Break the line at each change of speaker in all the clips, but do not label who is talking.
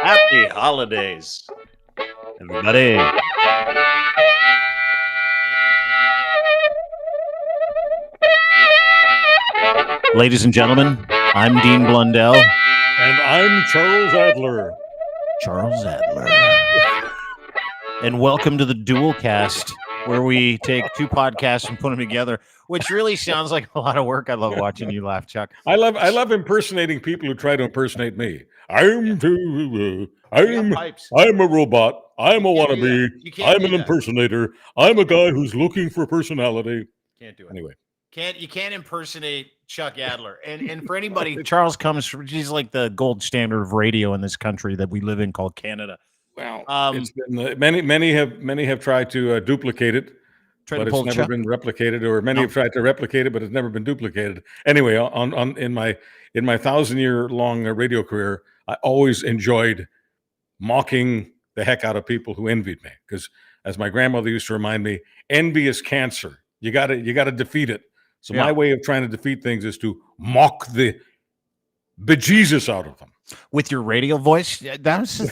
Happy holidays, everybody. Ladies and gentlemen, I'm Dean Blundell.
And I'm Charles Adler.
Charles Adler. And welcome to the DualCast, where we take two podcasts and put them together, which really sounds like a lot of work. I love watching you laugh, Chuck.
I love impersonating people who try to impersonate me. I'm a robot. I'm a wannabe. I'm an impersonator. I'm a guy who's looking for personality.
Can't do it.
Anyway.
You can't impersonate Chuck Adler. And for anybody, Charles comes from, he's like the gold standard of radio in this country that we live in called Canada.
Well, it's been many have tried to duplicate it, but it's never been replicated. Or many have tried to replicate it, but it's never been duplicated. Anyway, in my 1,000-year-long radio career, I always enjoyed mocking the heck out of people who envied me, because, as my grandmother used to remind me, envy is cancer. You got to defeat it. So my way of trying to defeat things is to mock the bejesus out of them.
With your radio voice,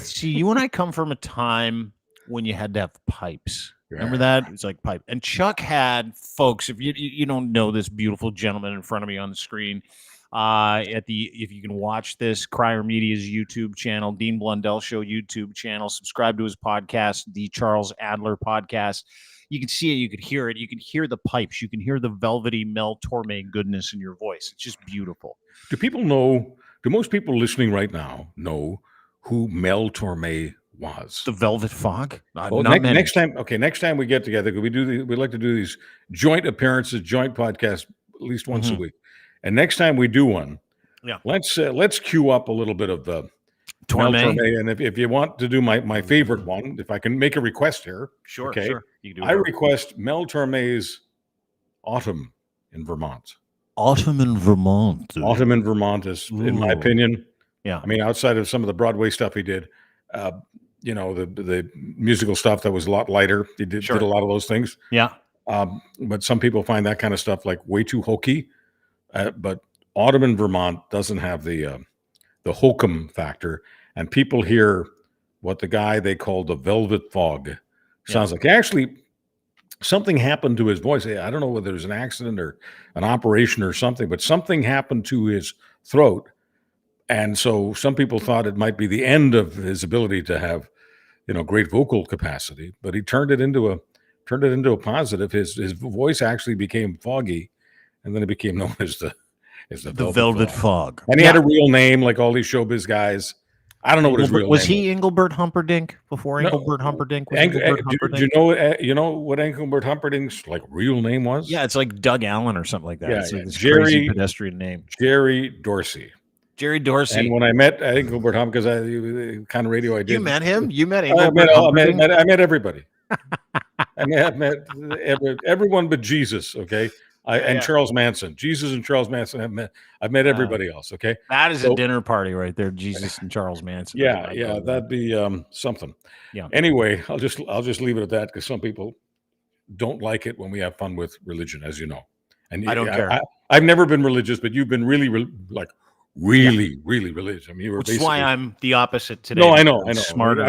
see, you and I come from a time when you had to have pipes. Remember that? It's like pipe. And Chuck had, folks, if you don't know this beautiful gentleman in front of me on the screen, if you can watch this, Crier Media's YouTube channel, Dean Blundell Show YouTube channel, subscribe to his podcast, the Charles Adler Podcast. You can see it, you could hear it, you can hear the pipes, you can hear the velvety Mel Torme goodness in your voice. It's just beautiful.
Do most people listening right now know who Mel Torme was?
The Velvet Fog?
Next time we get together, we like to do these joint appearances, joint podcasts at least once a week. And next time we do one, let's cue up a little bit of the Torme. And if you want to do my favorite one, if I can make a request here.
Sure.
You can do I request Mel Torme's Autumn in Vermont.
Autumn in Vermont
is, in my opinion. Yeah. I mean, outside of some of the Broadway stuff he did, the musical stuff that was a lot lighter. He did a lot of those things.
Yeah.
But some people find that kind of stuff like way too hokey. But Autumn in Vermont doesn't have the hokum factor, and people hear what the guy they call the Velvet Fog sounds like. Actually, something happened to his voice. I don't know whether it was an accident or an operation or something, but something happened to his throat. And so some people thought it might be the end of his ability to have, great vocal capacity, but he turned it into a positive. His voice actually became foggy, and then it became known as the
Velvet Fog.
And he had a real name, like all these showbiz guys. I don't know what his real name was.
Was he Englebert Humperdink before Englebert Humperdink?
Do you know what Englebert Humperdinck's real name was?
Yeah, it's like Doug Allen or something like that.
Yeah,
it's like this crazy pedestrian name.
Jerry Dorsey.
And
when I met Englebert Humperdink, because the kind of radio I did.
You met him? You met Englebert Humperdink?
I met everybody. I met everyone but Jesus, okay? And Charles Manson. Jesus and Charles Manson. I've met everybody else. Okay,
that is a dinner party right there. Jesus and Charles Manson.
Yeah, that'd be something.
Yeah.
Anyway, I'll just leave it at that, because some people don't like it when we have fun with religion, as you know. And
I don't care.
I've never been religious, but you've been really religious. I mean, you were.
Which is why I'm the opposite today.
No, I know.
Smarter.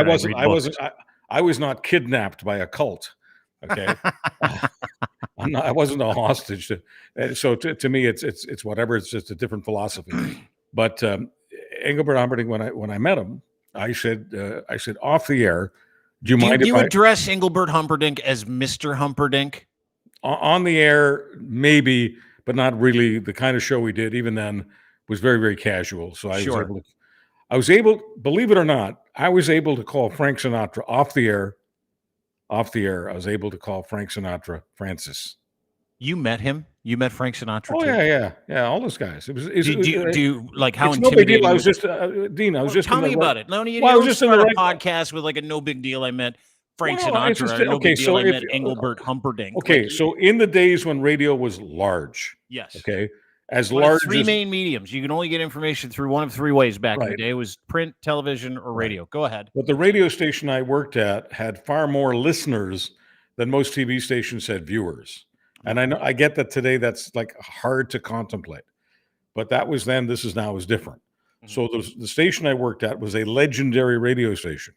I was not kidnapped by a cult. Okay. I wasn't a hostage. So to me, it's whatever. It's just a different philosophy. But Englebert Humperdink, when I met him, I said off the air, do you mind if I
address Englebert Humperdink as Mr. Humperdink?
On the air, maybe, but not really. The kind of show we did, even then, was very, very casual. So I was able, believe it or not, I was able to call Frank Sinatra off the air. I was able to call Frank Sinatra Francis.
You met him? You met Frank Sinatra?
Oh,
too?
Yeah. All those guys.
Do you like how
intimidating? No big deal. I was just Dean.
Tell me about it. No, I was just in the podcast with a no big deal. I met Frank Sinatra. Big deal. I met Englebert Humperdink.
Okay, so in the days when radio was large,
yes.
Okay, large
three main mediums. You can only get information through one of three ways back in the day. It was print, television, or radio. Go ahead.
But the radio station I worked at had far more listeners than most TV stations had viewers. And I get that today that's hard to contemplate. But that was then, this is now is different. So the station I worked at was a legendary radio station.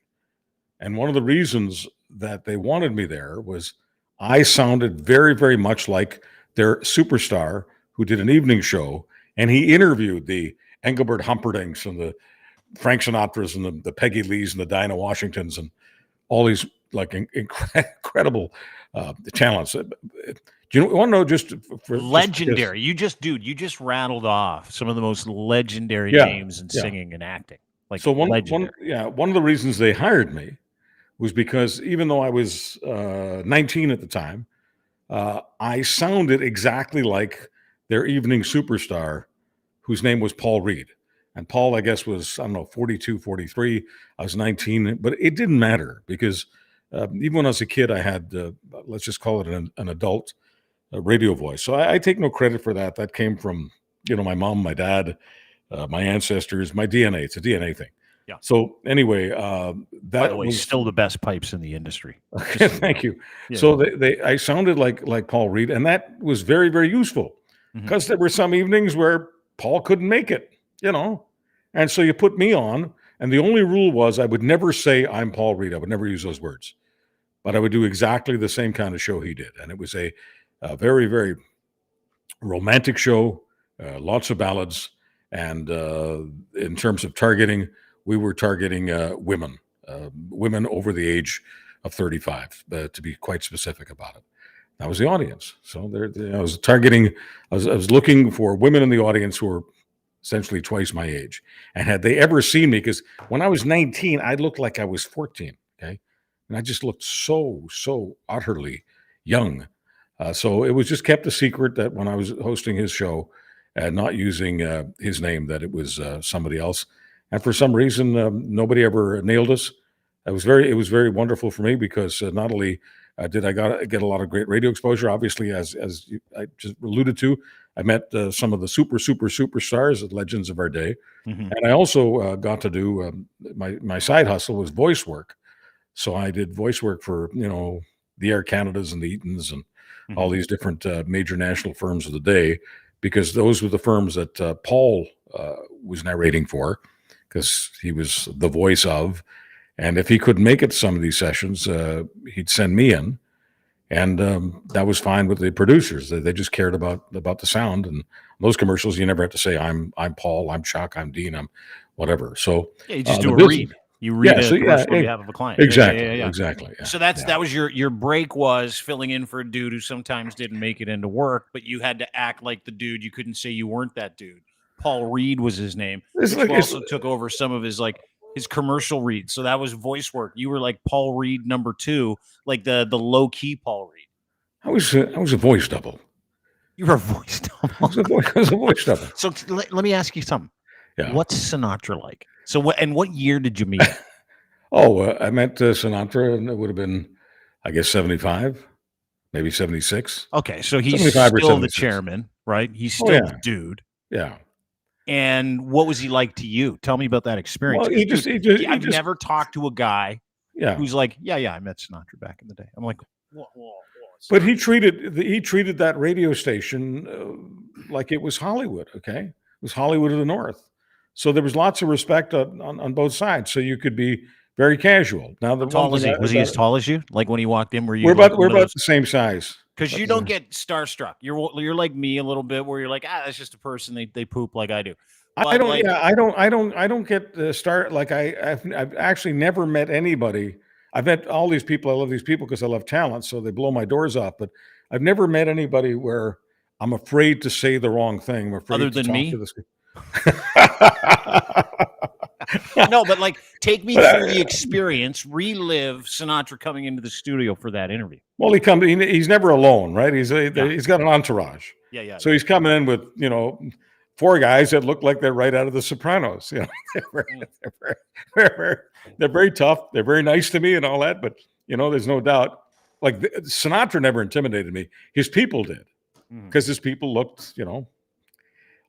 And one of the reasons that they wanted me there was I sounded very, very much like their superstar who did an evening show. And he interviewed the Englebert Humperdinks and the Frank Sinatras and the Peggy Lees and the Dinah Washingtons and all these like incredible talents. Do you want to know just for
legendary? You just rattled off some of the most legendary names in singing and acting. Like
so one of the reasons they hired me was because even though I was 19 at the time, I sounded exactly like their evening superstar, whose name was Paul Reed. And Paul, I guess, was, I don't know, 42, 43. I was 19, but it didn't matter because even when I was a kid, I had, let's just call it an adult radio voice. So I take no credit for that. That came from, my mom, my dad, my ancestors, my DNA. It's a DNA thing.
Yeah.
So anyway, that
by the way, was still the best pipes in the industry.
Thank you. Yeah. So I sounded like Paul Reed, and that was very, very useful because there were some evenings where Paul couldn't make it, and so you put me on, and the only rule was I would never say I'm Paul Reed. I would never use those words, but I would do exactly the same kind of show he did, and it was a very, very romantic show, lots of ballads, and in terms of targeting, we were targeting women over the age of 35, to be quite specific about it. That was the audience. So I was targeting, I was looking for women in the audience who were essentially twice my age. And had they ever seen me, because when I was 19, I looked like I was 14, okay? And I just looked so utterly young. So it was just kept a secret that when I was hosting his show and not using his name, that it was somebody else. And for some reason, nobody ever nailed us. It was very wonderful for me because not only did I get a lot of great radio exposure, obviously, as I just alluded to, I met some of the superstars, the legends of our day, and I also got to do my side hustle was voice work. So I did voice work for the Air Canadas and the Eatons and all these different major national firms of the day, because those were the firms that Paul was narrating for, because he was the voice of. And if he couldn't make it to some of these sessions, he'd send me in, and that was fine with the producers. They just cared about the sound. And those commercials, you never have to say, I'm Paul, I'm Chuck, I'm Dean, I'm whatever. So
you just do a read. You read a commercial on behalf of a client.
Exactly, exactly. Yeah,
so that was your break, was filling in for a dude who sometimes didn't make it into work, but you had to act like the dude. You couldn't say you weren't that dude. Paul Reed was his name. He also took over some of his commercial reads. So that was voice work. You were like Paul Reed number 2, like the low key Paul Reed.
I was a voice double.
You were a voice double.
I was a voice double.
So let me ask you something.
Yeah.
What's Sinatra like? So what year did you meet him?
I met Sinatra, and it would have been, I guess, 75, maybe 76.
Okay, so he's still the chairman, right? He's still the dude.
Yeah.
And what was he like to you? Tell me about that experience.
Well,
I've never talked to a guy who's like, I met Sinatra back in the day. I'm like, whoa.
But he treated that radio station like it was Hollywood. Okay, it was Hollywood of the North. So there was lots of respect on both sides. So you could be very casual. Now,
how tall is he? Was he as tall as you? Like when he walked in, were you?
We're about the same size.
Because you don't get starstruck. You're like me a little bit, where you're like, that's just a person. They poop like I do. But
I don't get start like I've actually never met anybody. I've met all these people. I love these people because I love talent, so they blow my doors off. But I've never met anybody where I'm afraid to say the wrong thing. I'm afraid
other than me.
To this...
No, but take me through the experience. Relive Sinatra coming into the studio for that interview.
Well, he's never alone, right? He's got an entourage.
Yeah.
So he's coming in with 4 guys that look like they're right out of The Sopranos. They're very tough. They're very nice to me and all that. But there's no doubt. Like Sinatra never intimidated me. His people did, because his people looked,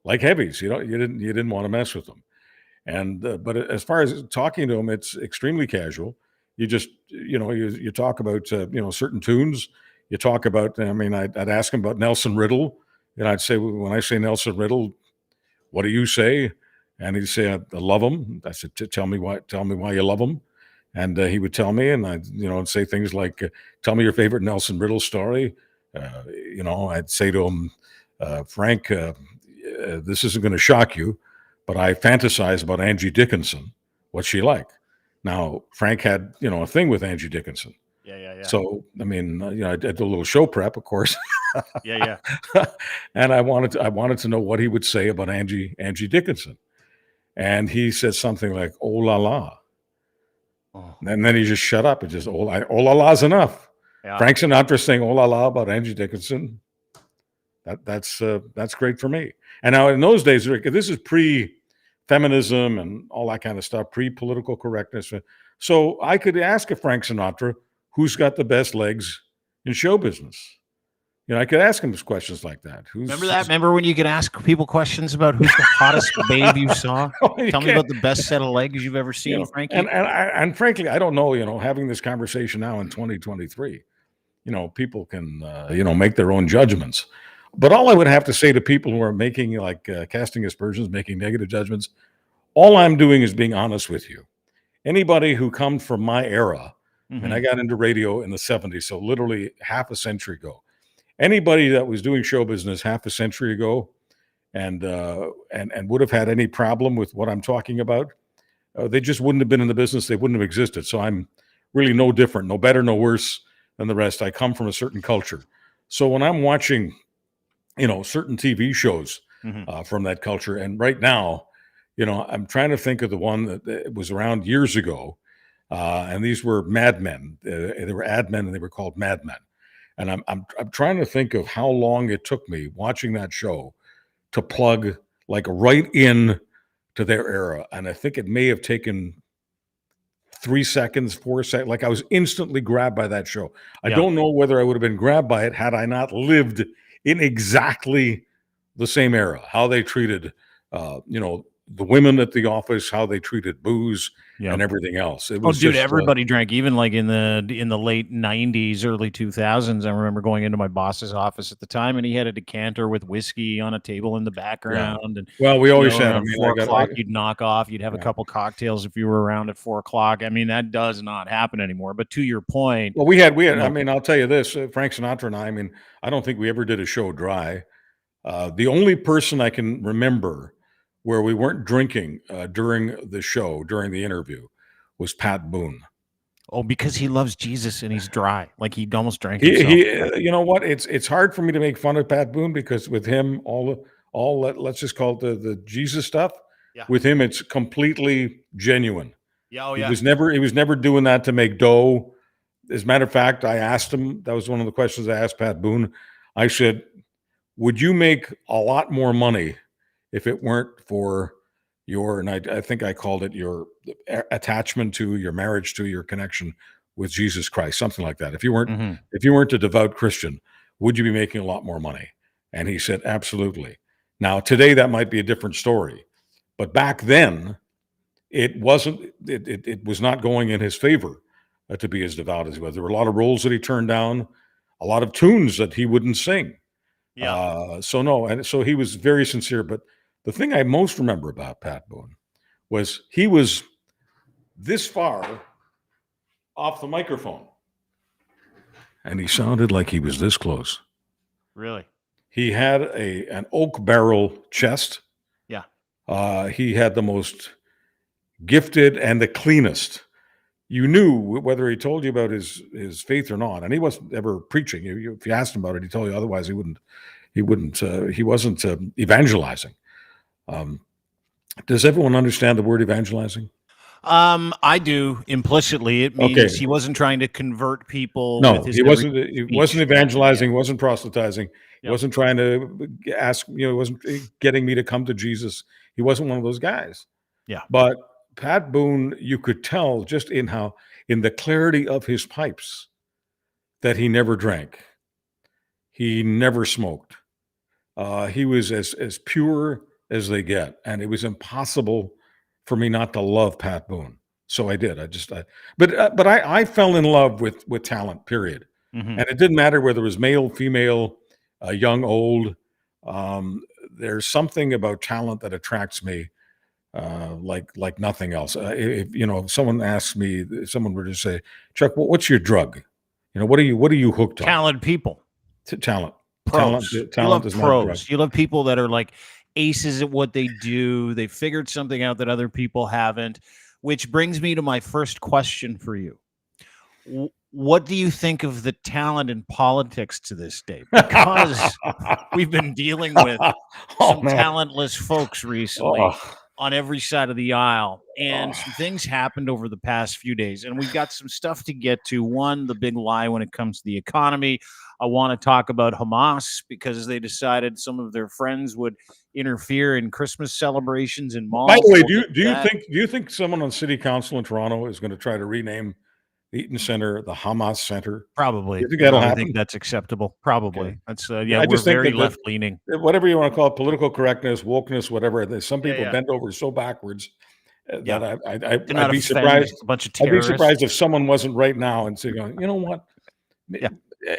like heavies. You didn't want to mess with them. And but as far as talking to him, it's extremely casual. You just you talk about certain tunes. You talk about. I mean, I'd ask him about Nelson Riddle, and I'd say, when I say Nelson Riddle, what do you say? And he'd say, I love them. I said, tell me why you love them. And he would tell me, and I'd, say things like, tell me your favorite Nelson Riddle story. I'd say to him, Frank, this isn't going to shock you, but I fantasize about Angie Dickinson. What's she like? Now, Frank had, a thing with Angie Dickinson.
Yeah.
So, I mean, I did a little show prep, of course.
Yeah.
And I wanted to know what he would say about Angie Dickinson. And he said something like, oh la la. Oh. And then he just shut up and just, oh la la's enough. Yeah. Frank Sinatra saying oh la la about Angie Dickinson. That's great for me. And now in those days, this is pre-feminism and all that kind of stuff, pre-political correctness. So I could ask a Frank Sinatra, who's got the best legs in show business? I could ask him questions like that.
Remember that? Remember when you could ask people questions about who's the hottest babe you saw? Tell me about the best set of legs you've ever seen, Frankie.
And frankly, I don't know, having this conversation now in 2023, people can, make their own judgments. But all I would have to say to people who are making, casting aspersions, making negative judgments, all I'm doing is being honest with you. Anybody who comes from my era, and I got into radio in the 70s, so literally half a century ago, anybody that was doing show business half a century ago and would have had any problem with what I'm talking about, they just wouldn't have been in the business. They wouldn't have existed. So I'm really no different, no better, no worse than the rest. I come from a certain culture. So when I'm watching, certain TV shows from that culture, and right now, I'm trying to think of the one that was around years ago, and these were Mad Men. They were ad men, and they were called Mad Men. And I'm trying to think of how long it took me watching that show to plug right in to their era. And I think it may have taken 3 seconds, 4 seconds. I was instantly grabbed by that show. I don't know whether I would have been grabbed by it had I not lived in exactly the same era, how they treated, the women at the office, how they treated booze and everything else. It was
everybody drank, even in the late 90s, early 2000s. I remember going into my boss's office at the time, and he had a decanter with whiskey on a table in the background. And
we always had,
4 o'clock, you'd knock off, you'd have a couple cocktails if you were around at 4 o'clock. I mean, that does not happen anymore. But to your point,
well, we had, I mean, I'll tell you this, Frank Sinatra and I mean, I don't think we ever did a show dry. The only person I can remember where we weren't drinking during the show, during the interview, was Pat Boone.
Oh, because he loves Jesus and he's dry. He almost drank himself.
You know what? It's hard for me to make fun of Pat Boone because with him, let's just call it the Jesus stuff. Yeah. With him, it's completely genuine.
Yeah,
He was never doing that to make dough. As a matter of fact, I asked him, that was one of the questions I asked Pat Boone. I said, would you make a lot more money if it weren't for and I think I called it your attachment to, your marriage to, your connection with Jesus Christ, something like that. If you weren't a devout Christian, would you be making a lot more money? And he said, absolutely. Now, today that might be a different story, but back then it wasn't. It was not going in his favor to be as devout as he was. There were a lot of roles that he turned down, a lot of tunes that he wouldn't sing. Yeah. So he was very sincere, but the thing I most remember about Pat Boone was he was this far off the microphone, and he sounded like he was this close.
Really?
He had an oak barrel chest. Yeah. He had the most gifted and the cleanest. You knew whether he told you about his faith or not, and he wasn't ever preaching. If you asked him about it, he'd tell you otherwise. He wasn't evangelizing. Does everyone understand the word evangelizing?
I do implicitly. It means he wasn't trying to convert people.
No, he wasn't evangelizing. He wasn't proselytizing. He wasn't trying to ask. He wasn't getting me to come to Jesus. He wasn't one of those guys.
Yeah.
But Pat Boone, you could tell just in the clarity of his pipes that he never drank. He never smoked. He was as pure as they get, and it was impossible for me not to love Pat Boone. So I did. But I fell in love with talent. Period. Mm-hmm. And it didn't matter whether it was male, female, young, old. There's something about talent that attracts me. like nothing else. If if someone asks me, if someone were to say, Chuck, what's your drug? What are you hooked on?
Talented people.
Talent.
Pros.
Talent
You love
is not a drug.
pros. You love people that are like aces at what they do. They figured something out that other people haven't, which brings me to my first question for you. What do you think of the talent in politics to this day? Because we've been dealing with some talentless folks recently on every side of the aisle, and some things happened over the past few days, and we've got some stuff to get to. One, the big lie when it comes to the economy. I want to talk about Hamas because they decided some of their friends would interfere in Christmas celebrations in malls.
By the way, do you think someone on city council in Toronto is going to try to rename the Eaton Center the Hamas Center?
Probably.
You think that'll happen?
I think that's acceptable. Probably.
Okay.
That's
I
we're very left leaning.
Whatever you want to call it, political correctness, wokeness, whatever. Some people bend over so backwards that I'd be surprised.
A bunch of terrorists.
I'd be surprised if someone wasn't right now and saying, you know what?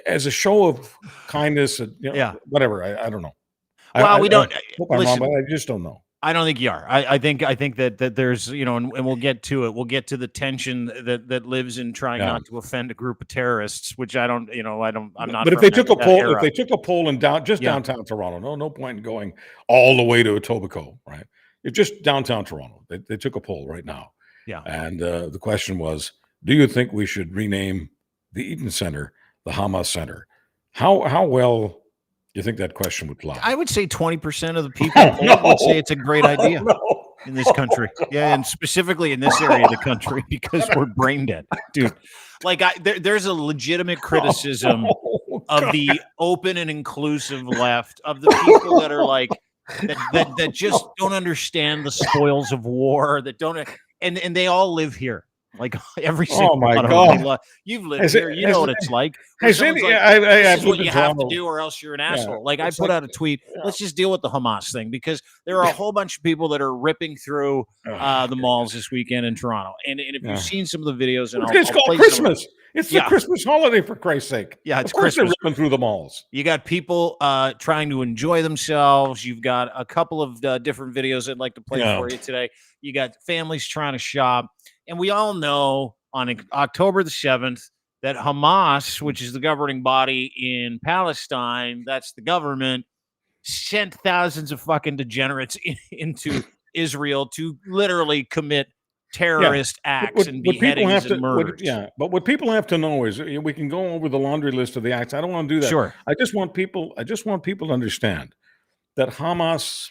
As a show of kindness, whatever. I don't know.
Well, we don't.
Hope I'm wrong, but I just don't know.
I don't think you are. I think that there's, and we'll get to it. We'll get to the tension that lives in trying not to offend a group of terrorists, which I'm not.
But if they took a poll in downtown Toronto, no point in going all the way to Etobicoke, right? It's just downtown Toronto. They took a poll right now.
Yeah.
And the question was, do you think we should rename the Eaton Center the Hamas Center? How well do you think that question would fly?
I would say 20% of the people would say it's a great idea in this country. Yeah, and specifically in this area of the country because we're brain dead, dude. Like there's a legitimate criticism of the open and inclusive left, of the people that are like that just don't understand the spoils of war, that don't, and they all live here. Like every single one of them. You've lived here. You know what it's like. This is what you have to do or else you're an asshole. Like I put out a tweet, let's just deal with the Hamas thing, because there are a whole bunch of people that are ripping through the malls this weekend in Toronto. And if you've seen some of the videos, and
it's called Christmas. It's the Christmas holiday, for Christ's sake.
Yeah, it's
of course
Christmas.
They're ripping through the malls.
You got people trying to enjoy themselves. You've got a couple of different videos I'd like to play for you today. You got families trying to shop. And we all know on October the 7th that Hamas, which is the governing body in Palestine, that's the government, sent thousands of fucking degenerates into Israel to literally commit terrorist acts and beheadings and murders.
But what people have to know is, we can go over the laundry list of the acts. I don't want to do that.
Sure.
I just want people to understand that Hamas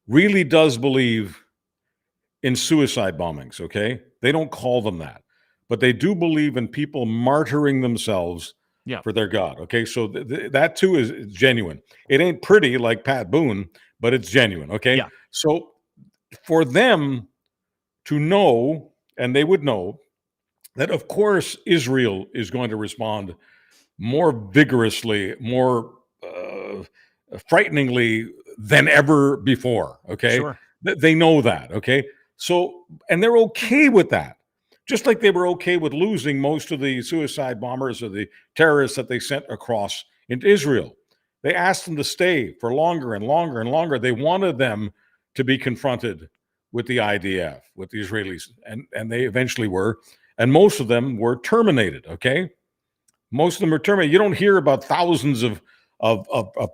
really does believe in suicide bombings, okay? They don't call them that, but they do believe in people martyring themselves for their God, okay? So that too is genuine. It ain't pretty like Pat Boone, but it's genuine, okay?
Yeah.
So for them to know, and they would know, that of course Israel is going to respond more vigorously, more frighteningly than ever before, okay?
Sure.
They know that, okay? So, and they're okay with that. Just like they were okay with losing most of the suicide bombers or the terrorists that they sent across into Israel. They asked them to stay for longer and longer and longer. They wanted them to be confronted with the IDF, with the Israelis, and they eventually were. And most of them were terminated, okay? Most of them were terminated. You don't hear about thousands of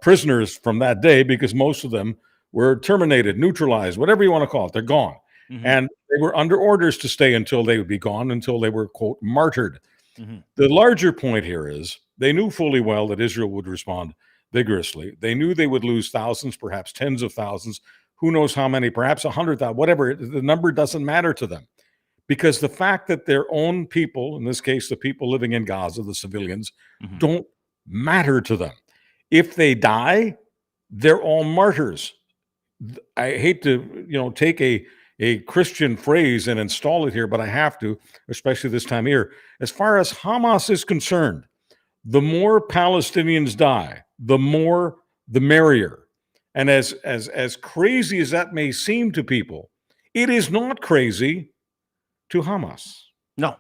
prisoners from that day, because most of them were terminated, neutralized, whatever you want to call it. They're gone. Mm-hmm. And they were under orders to stay until they would be gone, until they were, quote, martyred. Mm-hmm. The larger point here is they knew fully well that Israel would respond vigorously. They knew they would lose thousands, perhaps tens of thousands, who knows how many, perhaps 100,000, whatever. The number doesn't matter to them, because the fact that their own people, in this case, the people living in Gaza, the civilians, don't matter to them. If they die, they're all martyrs. I hate to, take a Christian phrase and install it here, but I have to, especially this time of year. As far as Hamas is concerned, the more Palestinians die, the merrier. And as crazy as that may seem to people, it is not crazy to Hamas.
No,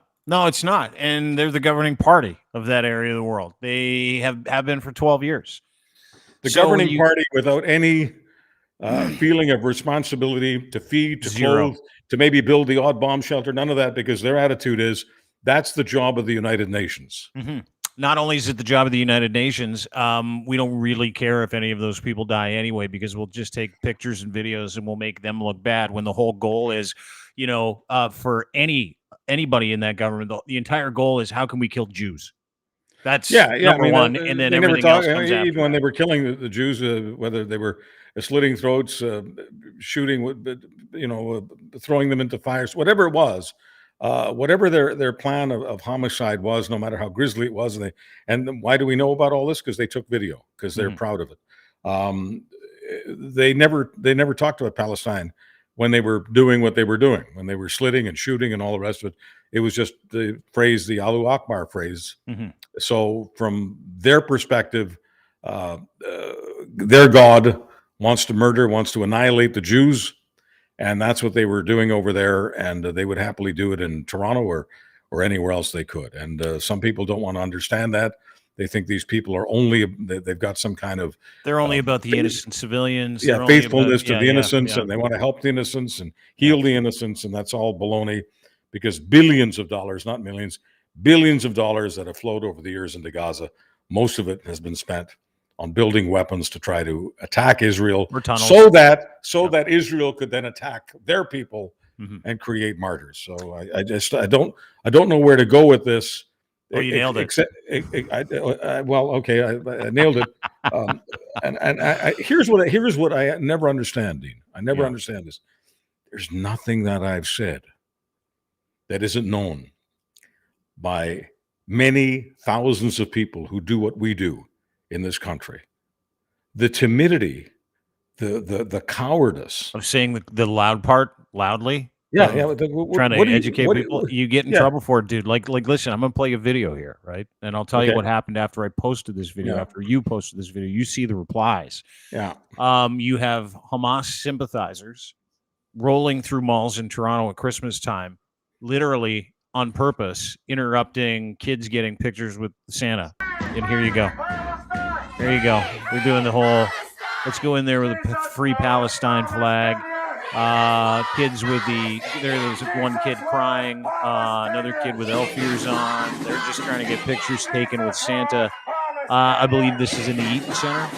it's not. And they're the governing party of that area of the world. They have been for 12 years.
The governing party without any feeling of responsibility to feed, to
Zero.
clothe, to maybe build the odd bomb shelter. None of that, because their attitude is that's the job of the United Nations.
Mm-hmm. Not only is it the job of the United Nations, we don't really care if any of those people die anyway, because we'll just take pictures and videos and we'll make them look bad, when the whole goal is, for anybody in that government, the entire goal is how can we kill Jews? That's number one, and then everything else comes after.
Even when they were killing the Jews, whether they were slitting throats, shooting, throwing them into fires, whatever it was, whatever their plan of homicide was, no matter how grisly it was, and why do we know about all this? Because they took video, because they're proud of it. They never talked about Palestine when they were doing what they were doing, when they were slitting and shooting and all the rest of it. It was just the phrase, the Allahu Akbar phrase.
Mm-hmm.
So from their perspective, their God wants to murder, wants to annihilate the Jews, and that's what they were doing over there. And they would happily do it in Toronto or anywhere else they could. And some people don't want to understand that. They think these people are they've got some kind of...
They're only about the innocent civilians.
Yeah, faithfulness to the innocents, and they want to help the innocents and heal the innocents, and that's all baloney, because billions of dollars, not millions, billions of dollars that have flowed over the years into Gaza, most of it has been spent on building weapons to try to attack Israel, so that Israel could then attack their people and create martyrs. So I don't know where to go with this.
Oh, you nailed it.
I nailed it. And here's what I never understand, Dean. I never understand this. There's nothing that I've said that isn't known by many thousands of people who do what we do in this country. The timidity, the cowardice
of saying the loud part loudly.
Trying
to educate people. You get in trouble for it, dude. Like, listen, I'm gonna play a video here, right? And I'll tell you what happened after I posted this video. After you posted this video, you see the replies.
Yeah.
You have Hamas sympathizers rolling through malls in Toronto at Christmas time, literally on purpose, interrupting kids getting pictures with Santa. And here you go. There you go. They're doing the whole, let's go in there with a free Palestine flag. Kids with there's one kid crying, another kid with elf ears on. They're just trying to get pictures taken with Santa. I believe this is in the Eaton Center.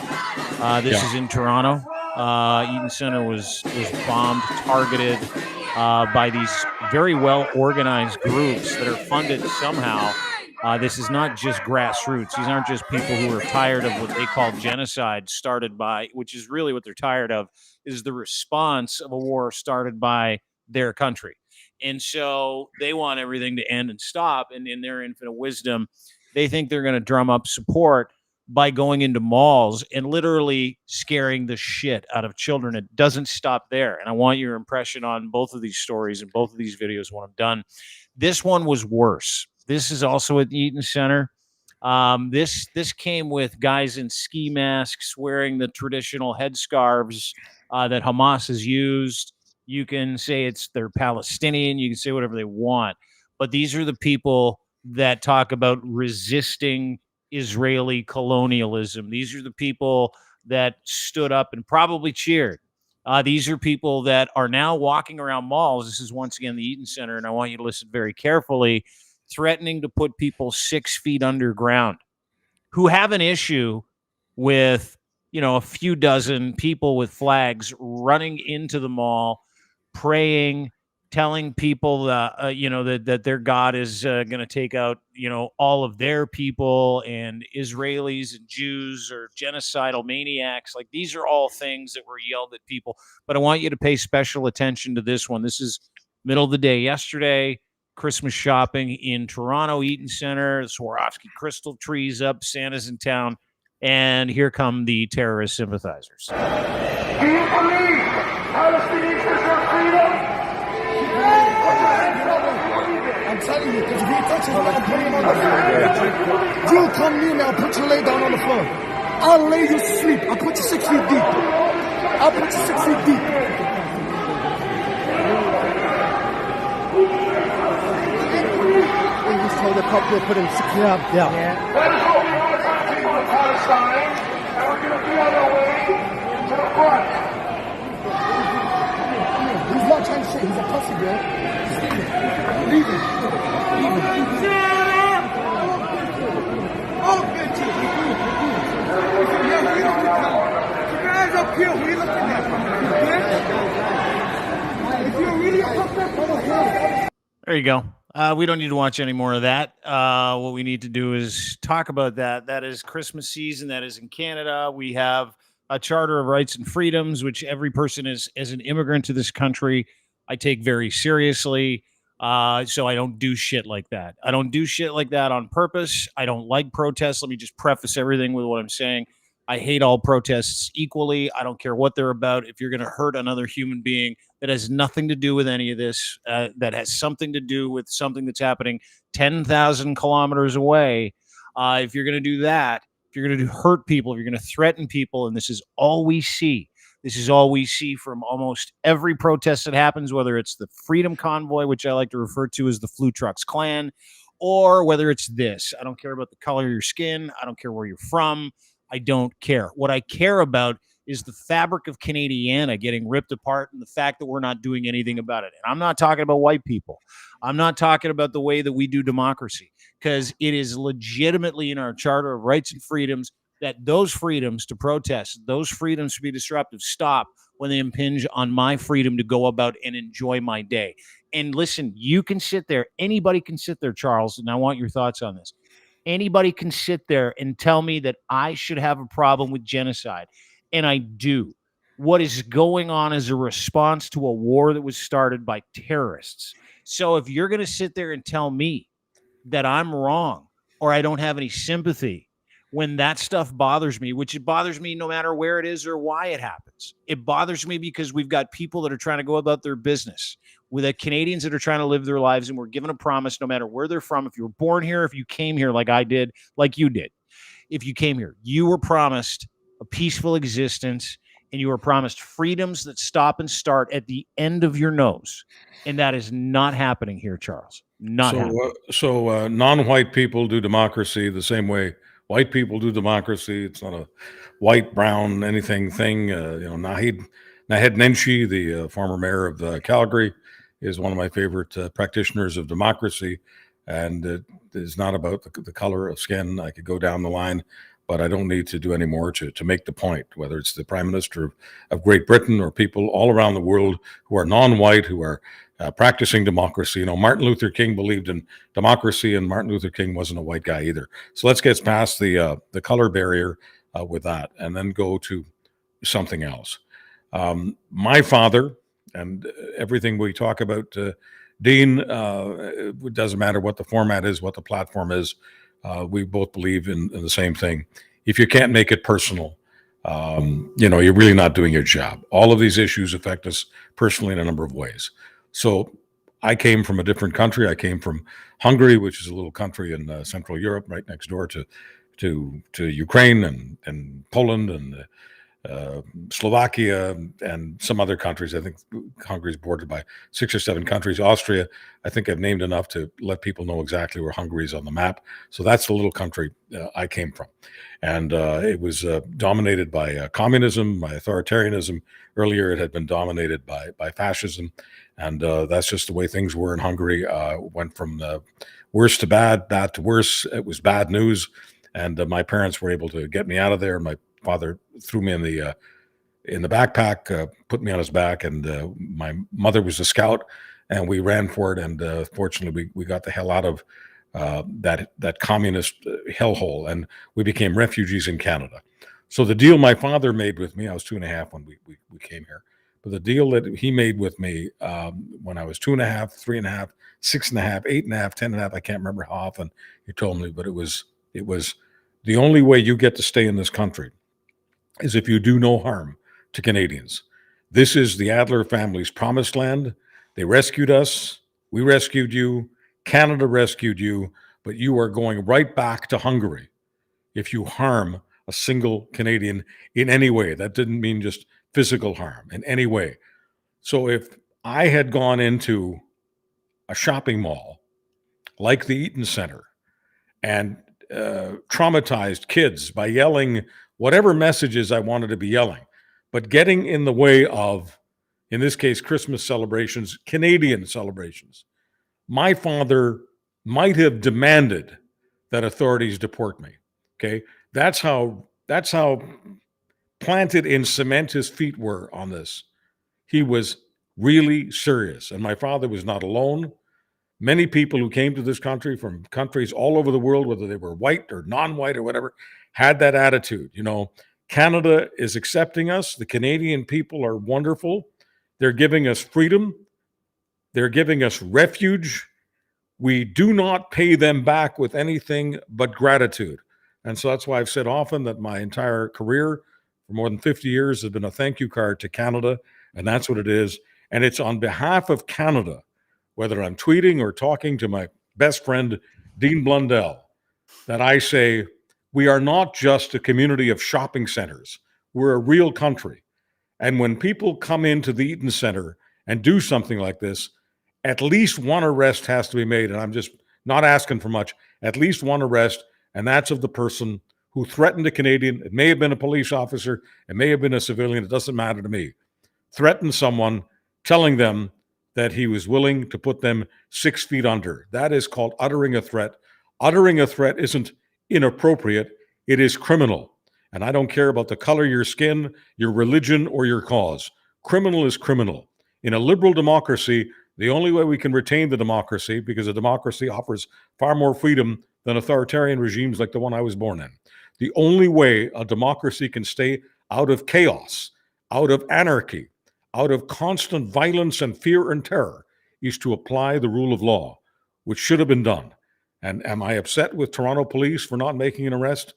This is in Toronto. Eaton Center was bombed, targeted by these very well organized groups that are funded somehow. This is not just grassroots. These aren't just people who are tired of what they call genocide started by, which is really what they're tired of, is the response of a war started by their country. And so they want everything to end and stop. And in their infinite wisdom, they think they're going to drum up support by going into malls and literally scaring the shit out of children. It doesn't stop there. And I want your impression on both of these stories and both of these videos when I'm done. This one was worse. This is also at the Eaton Center. This came with guys in ski masks wearing the traditional headscarves that Hamas has used. You can say they're Palestinian. You can say whatever they want. But these are the people that talk about resisting Israeli colonialism. These are the people that stood up and probably cheered. These are people that are now walking around malls. This is once again the Eaton Center, and I want you to listen very carefully, threatening to put people 6 feet underground who have an issue with, a few dozen people with flags running into the mall, praying, telling people that their God is going to take out, all of their people, and Israelis and Jews are genocidal maniacs. Like, these are all things that were yelled at people. But I want you to pay special attention to this one. This is middle of the day yesterday. Christmas shopping in Toronto, Eaton Center, the Swarovski crystal trees up, Santa's in town, and here come the terrorist sympathizers.
Do you believe Palestinians deserve freedom?
I'm telling you, because if he touches me, I'm putting him on the floor. You come near me, I'll put you lay down on the floor. I'll lay you to sleep. I'll put you 6 feet deep. I'll put you 6 feet deep. We just told the cop we'll put him 6 feet up. Yeah.
That is what we want to do with Palestine, and we're going to be on our way to the front.
Chinese shit. He's a pussy, bro. Just leave him. Leave him. Leave him. Oh, bitches. You guys up here, what are you looking at? If you're really a puppet,
There you go. We don't need to watch any more of that. What we need to do is talk about that. That is Christmas season. That is in Canada. We have a Charter of Rights and Freedoms, which every person is, as an immigrant to this country, I take very seriously. So I don't do shit like that. I don't do shit like that on purpose. I don't like protests. Let me just preface everything with what I'm saying. I hate all protests equally. I don't care what they're about. If you're going to hurt another human being that has nothing to do with any of this, that has something to do with something that's happening 10,000 kilometers away, if you're going to do that, if you're going to hurt people, if you're going to threaten people, and this is all we see. This is all we see from almost every protest that happens, whether it's the Freedom Convoy, which I like to refer to as the Flu Trucks Klan, or whether it's this. I don't care about the color of your skin. I don't care where you're from. I don't care. What I care about is the fabric of Canadiana getting ripped apart and the fact that we're not doing anything about it. And I'm not talking about white people. I'm not talking about the way that we do democracy, because it is legitimately in our Charter of Rights and Freedoms that those freedoms to protest, those freedoms to be disruptive, stop when they impinge on my freedom to go about and enjoy my day. And listen, you can sit there. Anybody can sit there, Charles, and I want your thoughts on this. Anybody can sit there and tell me that I should have a problem with genocide, and I do. What is going on is a response to a war that was started by terrorists. So if you're going to sit there and tell me that I'm wrong or I don't have any sympathy when that stuff bothers me, which it bothers me no matter where it is or why it happens. It bothers me because we've got people that are trying to go about their business, with Canadians that are trying to live their lives, and we're given a promise no matter where they're from. If you were born here, if you came here like I did, like you did, if you came here, you were promised a peaceful existence, and you were promised freedoms that stop and start at the end of your nose. And that is not happening here, Charles. Not happening.
So non-white people do democracy the same way white people do democracy. It's not a white, brown, anything thing. Naheed Nenshi, the former mayor of Calgary, is one of my favorite practitioners of democracy. And it is not about the color of skin. I could go down the line, but I don't need to do any more to make the point, whether it's the Prime Minister of Great Britain or people all around the world who are non-white, who are practicing democracy. Martin Luther King believed in democracy, and Martin Luther King wasn't a white guy either. So let's get past the color barrier with that, and then go to something else. My father, and everything we talk about, Dean, it doesn't matter what the format is, what the platform is. We both believe in the same thing. If you can't make it personal, you're really not doing your job. All of these issues affect us personally in a number of ways. So I came from a different country. I came from Hungary, which is a little country in Central Europe, right next door to Ukraine and Poland and Slovakia and some other countries. I think Hungary is bordered by 6 or 7 countries. Austria, I think I've named enough to let people know exactly where Hungary is on the map. So that's the little country I came from. And it was dominated by communism, by authoritarianism. Earlier, it had been dominated by fascism. And that's just the way things were in Hungary. Went from worse to bad to worse. It was bad news. And my parents were able to get me out of there. My father threw me in the backpack, put me on his back, and my mother was a scout, and we ran for it. And fortunately, we got the hell out of that communist hellhole, and we became refugees in Canada. So the deal my father made with me, I was 2.5 when we came here, but the deal that he made with me when I was 2.5, 3.5, 6.5, 8.5, 10.5, I can't remember how often he told me, but it was the only way you get to stay in this country is if you do no harm to Canadians. This is the Adler family's promised land. They rescued us. We rescued you. Canada rescued you. But you are going right back to Hungary if you harm a single Canadian in any way. That didn't mean just physical harm, in any way. So if I had gone into a shopping mall like the Eaton Center and traumatized kids by yelling whatever messages I wanted to be yelling, but getting in the way of in this case, Christmas celebrations, Canadian celebrations, my father might have demanded that authorities deport me. Okay. That's how planted in cement his feet were on this. He was really serious. And my father was not alone. Many people who came to this country from countries all over the world, whether they were white or non-white or whatever, had that attitude. You know, Canada is accepting us. The Canadian people are wonderful. They're giving us freedom. They're giving us refuge. We do not pay them back with anything but gratitude. And so that's why I've said often that my entire career for more than 50 years has been a thank you card to Canada. And that's what it is. And it's on behalf of Canada, whether I'm tweeting or talking to my best friend, Dean Blundell, that I say, we are not just a community of shopping centers. We're a real country. And when people come into the Eaton Center and do something like this, at least one arrest has to be made. And I'm just not asking for much, at least one arrest. And that's of the person who threatened a Canadian. It may have been a police officer. It may have been a civilian. It doesn't matter to me. Threatened someone, telling them that he was willing to put them 6 feet under. That is called uttering a threat. Uttering a threat isn't inappropriate. It is criminal. And I don't care about the color of your skin, your religion, or your cause. Criminal is criminal. In a liberal democracy, the only way we can retain the democracy, because a democracy offers far more freedom than authoritarian regimes like the one I was born in. The only way a democracy can stay out of chaos, out of anarchy, out of constant violence and fear and terror is to apply the rule of law, which should have been done. And am I upset with Toronto police for not making an arrest?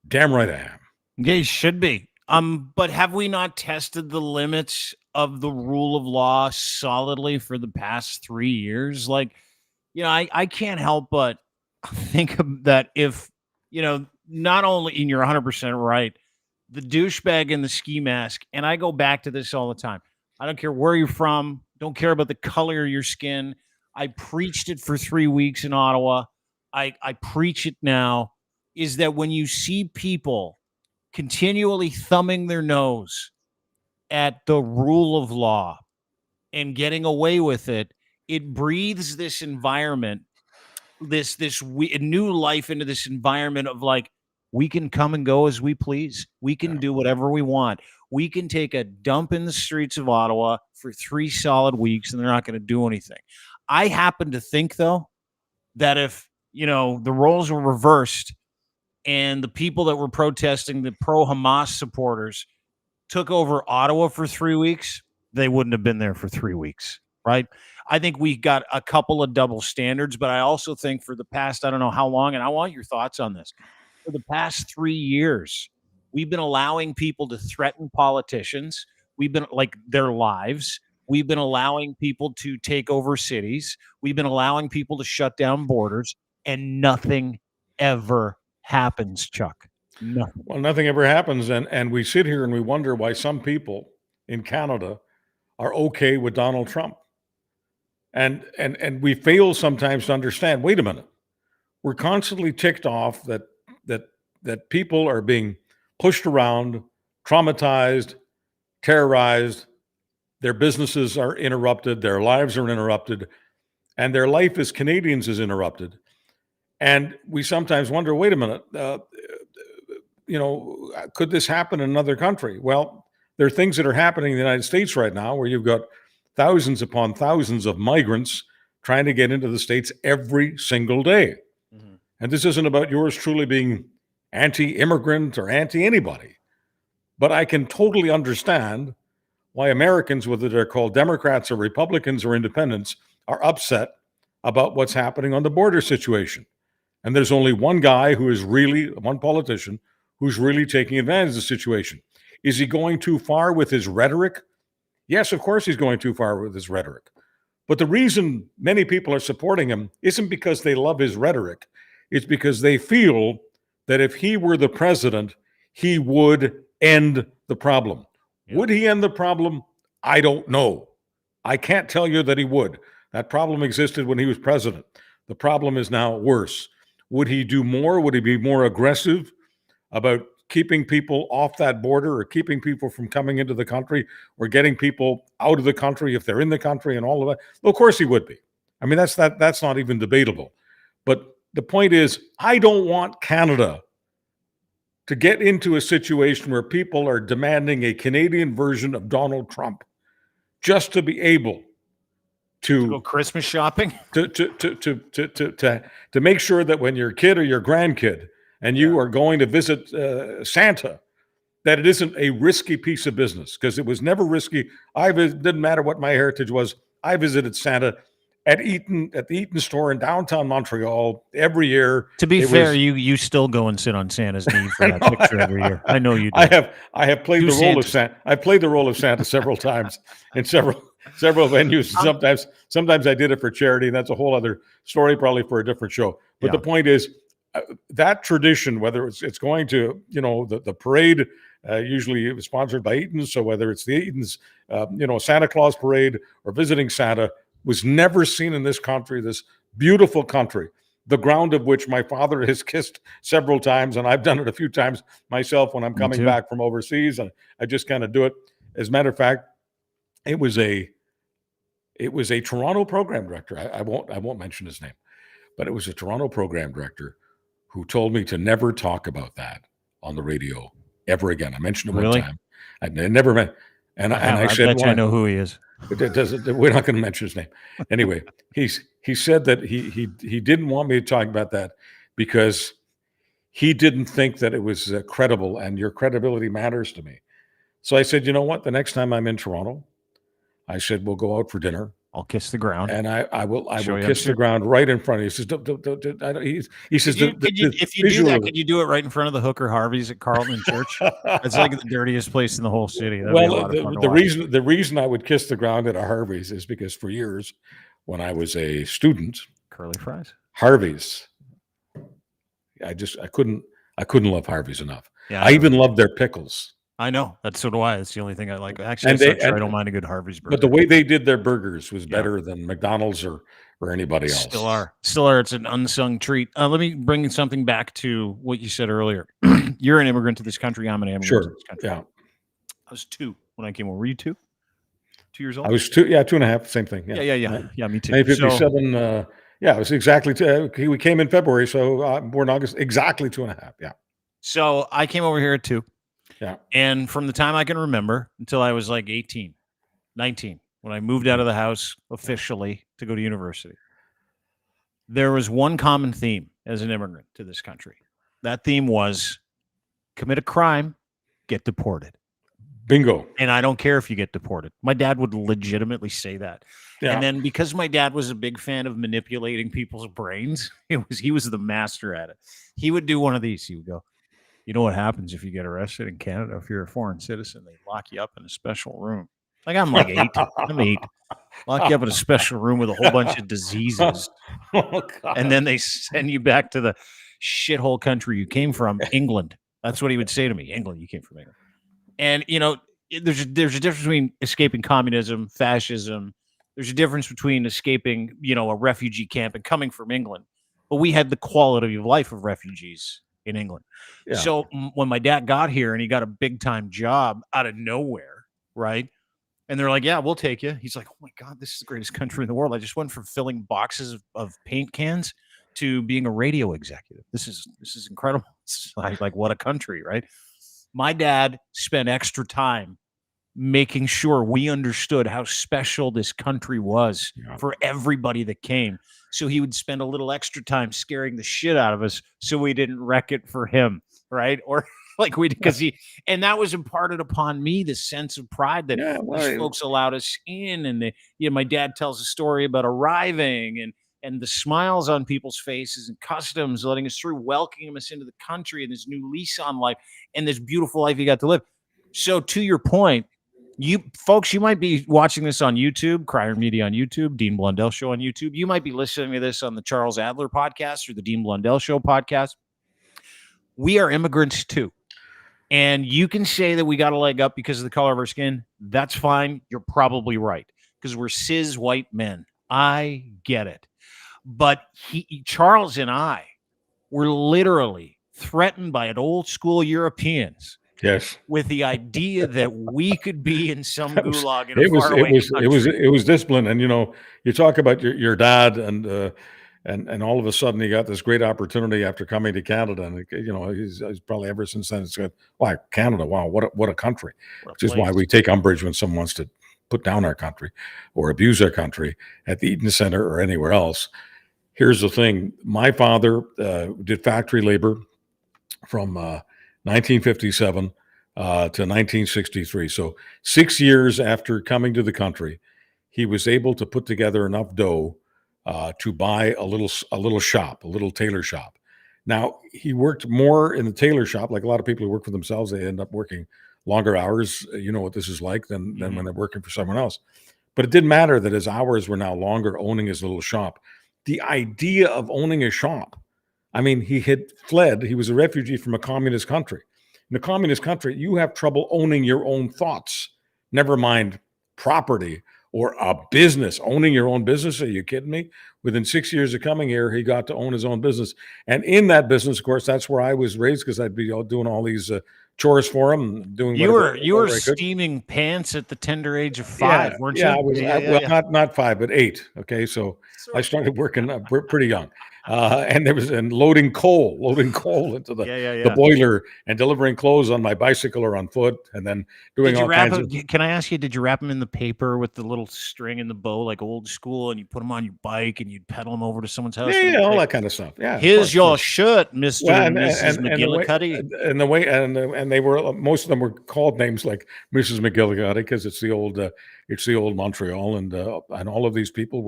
Damn right I am.
Yeah, you should be. But have we not tested the limits of the rule of law solidly for the past 3 years? Like, you know, I can't help but think that if, you know, not only, and you're 100% right, the douchebag in the ski mask, and I go back to this all the time. I don't care where you're from, don't care about the color of your skin. I preached it for 3 weeks in Ottawa. I preach it now, is that when you see people continually thumbing their nose at the rule of law and getting away with it, it breathes this environment, this new life into this environment of like, we can come and go as we please. We can do whatever we want. We can take a dump in the streets of Ottawa for 3 solid weeks and they're not going to do anything. I happen to think, though, that if, you know, the roles were reversed and the people that were protesting, the pro-Hamas supporters, took over Ottawa for 3 weeks, they wouldn't have been there for 3 weeks, right? I think we got a couple of double standards, but I also think for the past, I don't know how long, and I want your thoughts on this. For the past 3 years, we've been allowing people to threaten politicians. We've been like their lives. We've been allowing people to take over cities. We've been allowing people to shut down borders, and nothing ever happens, Chuck. Nothing.
Well, nothing ever happens. And we sit here and we wonder why some people in Canada are okay with Donald Trump. And we fail sometimes to understand, wait a minute, we're constantly ticked off that people are being pushed around, traumatized, terrorized, their businesses are interrupted, their lives are interrupted, and their life as Canadians is interrupted. And we sometimes wonder, wait a minute, could this happen in another country? Well, there are things that are happening in the United States right now where you've got thousands upon thousands of migrants trying to get into the States every single day. Mm-hmm. And this isn't about yours truly being anti-immigrant or anti-anybody. But I can totally understand why Americans, whether they're called Democrats or Republicans or independents, are upset about what's happening on the border situation. And there's only one guy one politician, who's really taking advantage of the situation. Is he going too far with his rhetoric? Yes, of course he's going too far with his rhetoric. But the reason many people are supporting him isn't because they love his rhetoric. It's because they feel that if he were the president, he would end the problem. Yeah. Would he end the problem? I don't know. I can't tell you that he would. That problem existed when he was president. The problem is now worse. Would he do more? Would he be more aggressive about keeping people off that border or keeping people from coming into the country or getting people out of the country if they're in the country and all of that? Well, of course he would be. I mean, that's not even debatable. But the point is, I don't want Canada to get into a situation where people are demanding a Canadian version of Donald Trump just to be able to
go Christmas shopping,
to make sure that when your kid or your grandkid and you are going to visit Santa, that it isn't a risky piece of business, because it was never risky. Didn't matter what my heritage was. I visited Santa at the Eaton store in downtown Montreal every year.
To be fair, you still go and sit on Santa's knee for that picture every year. I know you do.
I have played the role of Santa. I've played the role of Santa several times in several venues. Sometimes I did it for charity, and that's a whole other story, probably for a different show. But the point is, that tradition, whether it's going to, the parade, usually sponsored by Eaton's, so whether it's the Eaton's, Santa Claus parade or visiting Santa, was never seen in this country, this beautiful country, the ground of which my father has kissed several times, and I've done it a few times myself when I'm coming back from overseas, and I just kind of do it. As a matter of fact, it was a Toronto program director. I won't mention his name, but it was a Toronto program director who told me to never talk about that on the radio ever again. I mentioned it one time. I never meant, and I said,
I know who he is.
But we're not going to mention his name. Anyway, he said that he didn't want me to talk about that because he didn't think that it was credible, and your credibility matters to me. So I said, you know what? The next time I'm in Toronto, I said, we'll go out for dinner.
I'll kiss the ground,
and I will kiss the ground right in front of you. He says,
if you do that, could you do it right in front of the Hooker Harveys at Carleton Church? It's like the dirtiest place in the whole city.
The reason I would kiss the ground at a Harvey's is because for years, when I was a student,
curly fries,
Harvey's, I couldn't love Harvey's enough.
Yeah,
I even loved their pickles.
I know. That's so do I. It's the only thing I like. Actually, I don't mind a good Harvey's burger.
But the way they did their burgers was better than McDonald's or anybody else.
Still are. It's an unsung treat. Let me bring something back to what you said earlier. You're an immigrant to this country. I'm an immigrant to this country.
Yeah.
I was 2 when I came over. Were you 2? 2 years old?
I was 2. Yeah, 2.5. Same thing.
Yeah, me too.
1957. It was exactly. We came in February, so born August. Exactly 2.5. Yeah.
So I came over here at 2.
Yeah.
And from the time I can remember until I was like 18, 19, when I moved out of the house officially to go to university, there was one common theme as an immigrant to this country. That theme was commit a crime, get deported.
Bingo.
And I don't care if you get deported. My dad would legitimately say that. Yeah. And then because my dad was a big fan of manipulating people's brains, he was the master at it. He would do one of these. He would go, you know what happens if you get arrested in Canada? If you're a foreign citizen, they lock you up in a special room. Like I'm like 8. I'm 8. Lock you up in a special room with a whole bunch of diseases. And then they send you back to the shithole country you came from, England. That's what he would say to me. England, you came from England. And, there's a difference between escaping communism, fascism. There's a difference between escaping, a refugee camp and coming from England. But we had the quality of life of refugees in England. Yeah. So when my dad got here and he got a big time job out of nowhere, right? And they're like, yeah, we'll take you. He's like, oh my God, this is the greatest country in the world. I just went from filling boxes of paint cans to being a radio executive. This is incredible. It's like what a country, right? My dad spent extra time making sure we understood how special this country was for everybody that came. So he would spend a little extra time scaring the shit out of us so we didn't wreck it for him, right? Or and that was imparted upon me, this sense of pride that these folks allowed us in. And my dad tells a story about arriving and the smiles on people's faces and customs letting us through, welcoming us into the country and this new lease on life and this beautiful life you got to live. So to your point, you folks, you might be watching this on YouTube, Crier Media on YouTube, Dean Blundell Show on YouTube. You might be listening to this on the Charles Adler podcast or the Dean Blundell Show podcast. We are immigrants too. And you can say that we got a leg up because of the color of our skin. That's fine. You're probably right because we're cis white men. I get it. But Charles and I were literally threatened by an old school Europeans
Yes.
with the idea that we could be in some gulag in a
It was
faraway country.
it was discipline. And you talk about your dad and all of a sudden he got this great opportunity after coming to Canada, and he's probably ever since then said, "Why Canada? Wow, what a country!" Which is why we take umbrage when someone wants to put down our country or abuse our country at the Eaton Center or anywhere else. Here's the thing: my father did factory labor from 1957 to 1963. So 6 years after coming to the country, he was able to put together enough dough to buy a little shop, a little tailor shop. Now, he worked more in the tailor shop, like a lot of people who work for themselves. They end up working longer hours. You know what this is like than when they're working for someone else. But it didn't matter that his hours were now longer owning his little shop. The idea of owning a shop, I mean, he had fled. He was a refugee from a communist country. In a communist country, you have trouble owning your own thoughts, never mind property or a business. Owning your own business, are you kidding me? Within 6 years of coming here, he got to own his own business. And in that business, of course, that's where I was raised, because I'd be doing all these chores for him, doing
you were steaming pants at the tender age of 5, weren't you?
Yeah, not 5, but 8. Okay, so I started working pretty young. And loading coal into the boiler, and delivering clothes on my bicycle or on foot, and then doing all kinds of.
Can I ask you, did you wrap them in the paper with the little string and the bow, like old school, and you put them on your bike and you'd pedal them over to someone's house?
Yeah, all that kind of stuff. Yeah.
Here's your shirt, Mr. and Mrs. McGillicuddy.
And they were, most of them were called names like Mrs. McGillicuddy, because it's the old Montreal, and all of these people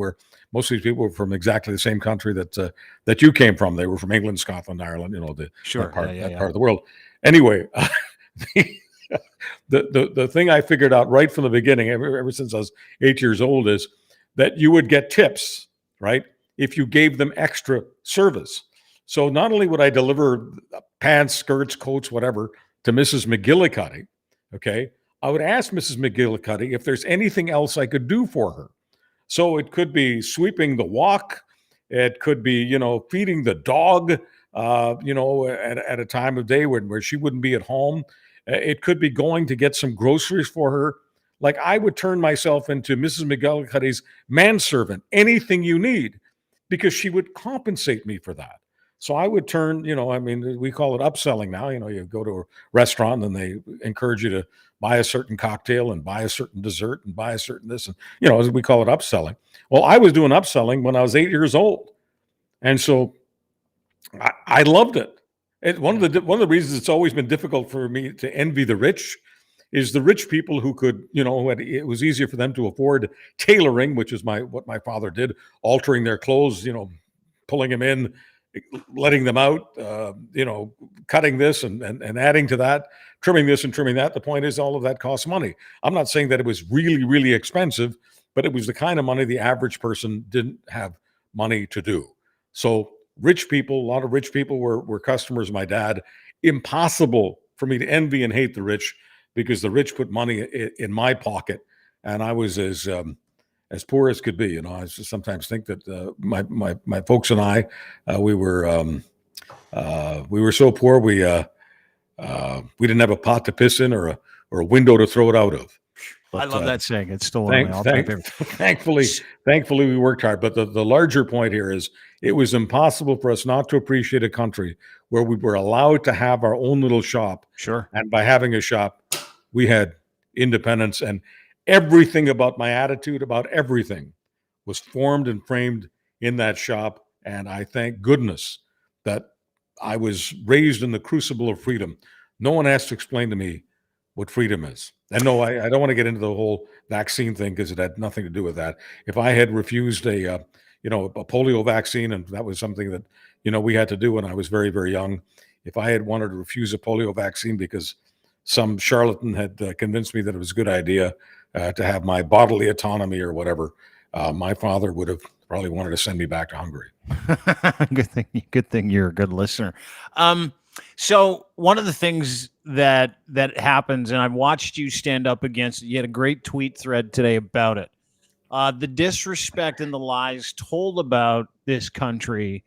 most of these people were from exactly the same country that you came from. They were from England, Scotland, Ireland, that part of the world. Anyway, the thing I figured out right from the beginning, ever since I was 8 years old, is that you would get tips, right, if you gave them extra service. So not only would I deliver pants, skirts, coats, whatever, to Mrs. McGillicuddy, okay, I would ask Mrs. McGillicuddy if there's anything else I could do for her. So it could be sweeping the walk. It could be, feeding the dog, at a time of day where she wouldn't be at home. It could be going to get some groceries for her. Like, I would turn myself into Mrs. McGillicuddy's manservant, anything you need, because she would compensate me for that. So I would turn, we call it upselling now. You go to a restaurant and they encourage you to buy a certain cocktail and buy a certain dessert and buy a certain this. And, as we call it upselling. Well, I was doing upselling when I was 8 years old. And so I loved it. One of the reasons it's always been difficult for me to envy the rich is the rich people who could, it was easier for them to afford tailoring, which is what my father did, altering their clothes, pulling them in, letting them out, cutting this and adding to that, trimming this and trimming that. The point is, all of that costs money. I'm not saying that it was really, really expensive, but it was the kind of money the average person didn't have money to do. So rich people, a lot of rich people were customers of my dad. Impossible for me to envy and hate the rich, because the rich put money in my pocket, and I was as poor as could be. I just sometimes think that my folks and I, we were so poor we didn't have a pot to piss in or a window to throw it out of. But,
I love that saying. It's still one of my all-time favorites.
Thankfully, we worked hard. But the larger point here is, it was impossible for us not to appreciate a country where we were allowed to have our own little shop.
Sure.
And by having a shop, we had independence, and everything about my attitude about everything was formed and framed in that shop. And I thank goodness that I was raised in the crucible of freedom. No one has to explain to me what freedom is. And no, I don't want to get into the whole vaccine thing, because it had nothing to do with that. If I had refused a polio vaccine, and that was something that, we had to do when I was very, very young. If I had wanted to refuse a polio vaccine because some charlatan had convinced me that it was a good idea to have my bodily autonomy or whatever, my father would have probably wanted to send me back to Hungary.
Good thing you're a good listener. So one of the things that happens, and I've watched you stand up against it, you had a great tweet thread today about it. The disrespect and the lies told about this country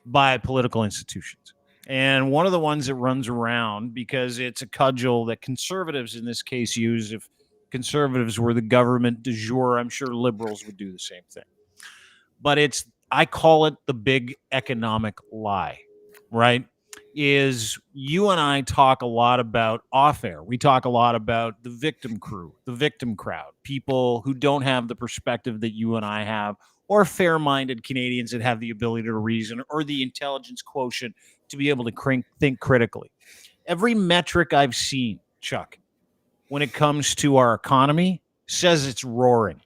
by political institutions. And one of the ones that runs around, because it's a cudgel that conservatives in this case use. If conservatives were the government du jour, I'm sure liberals would do the same thing. But I call it the big economic lie, right? Is you and I talk a lot about off air. We talk a lot about the victim crew, the victim crowd, people who don't have the perspective that you and I have, or fair-minded Canadians that have the ability to reason or the intelligence quotient to be able to think critically. Every metric I've seen, Chuck, when it comes to our economy says it's roaring,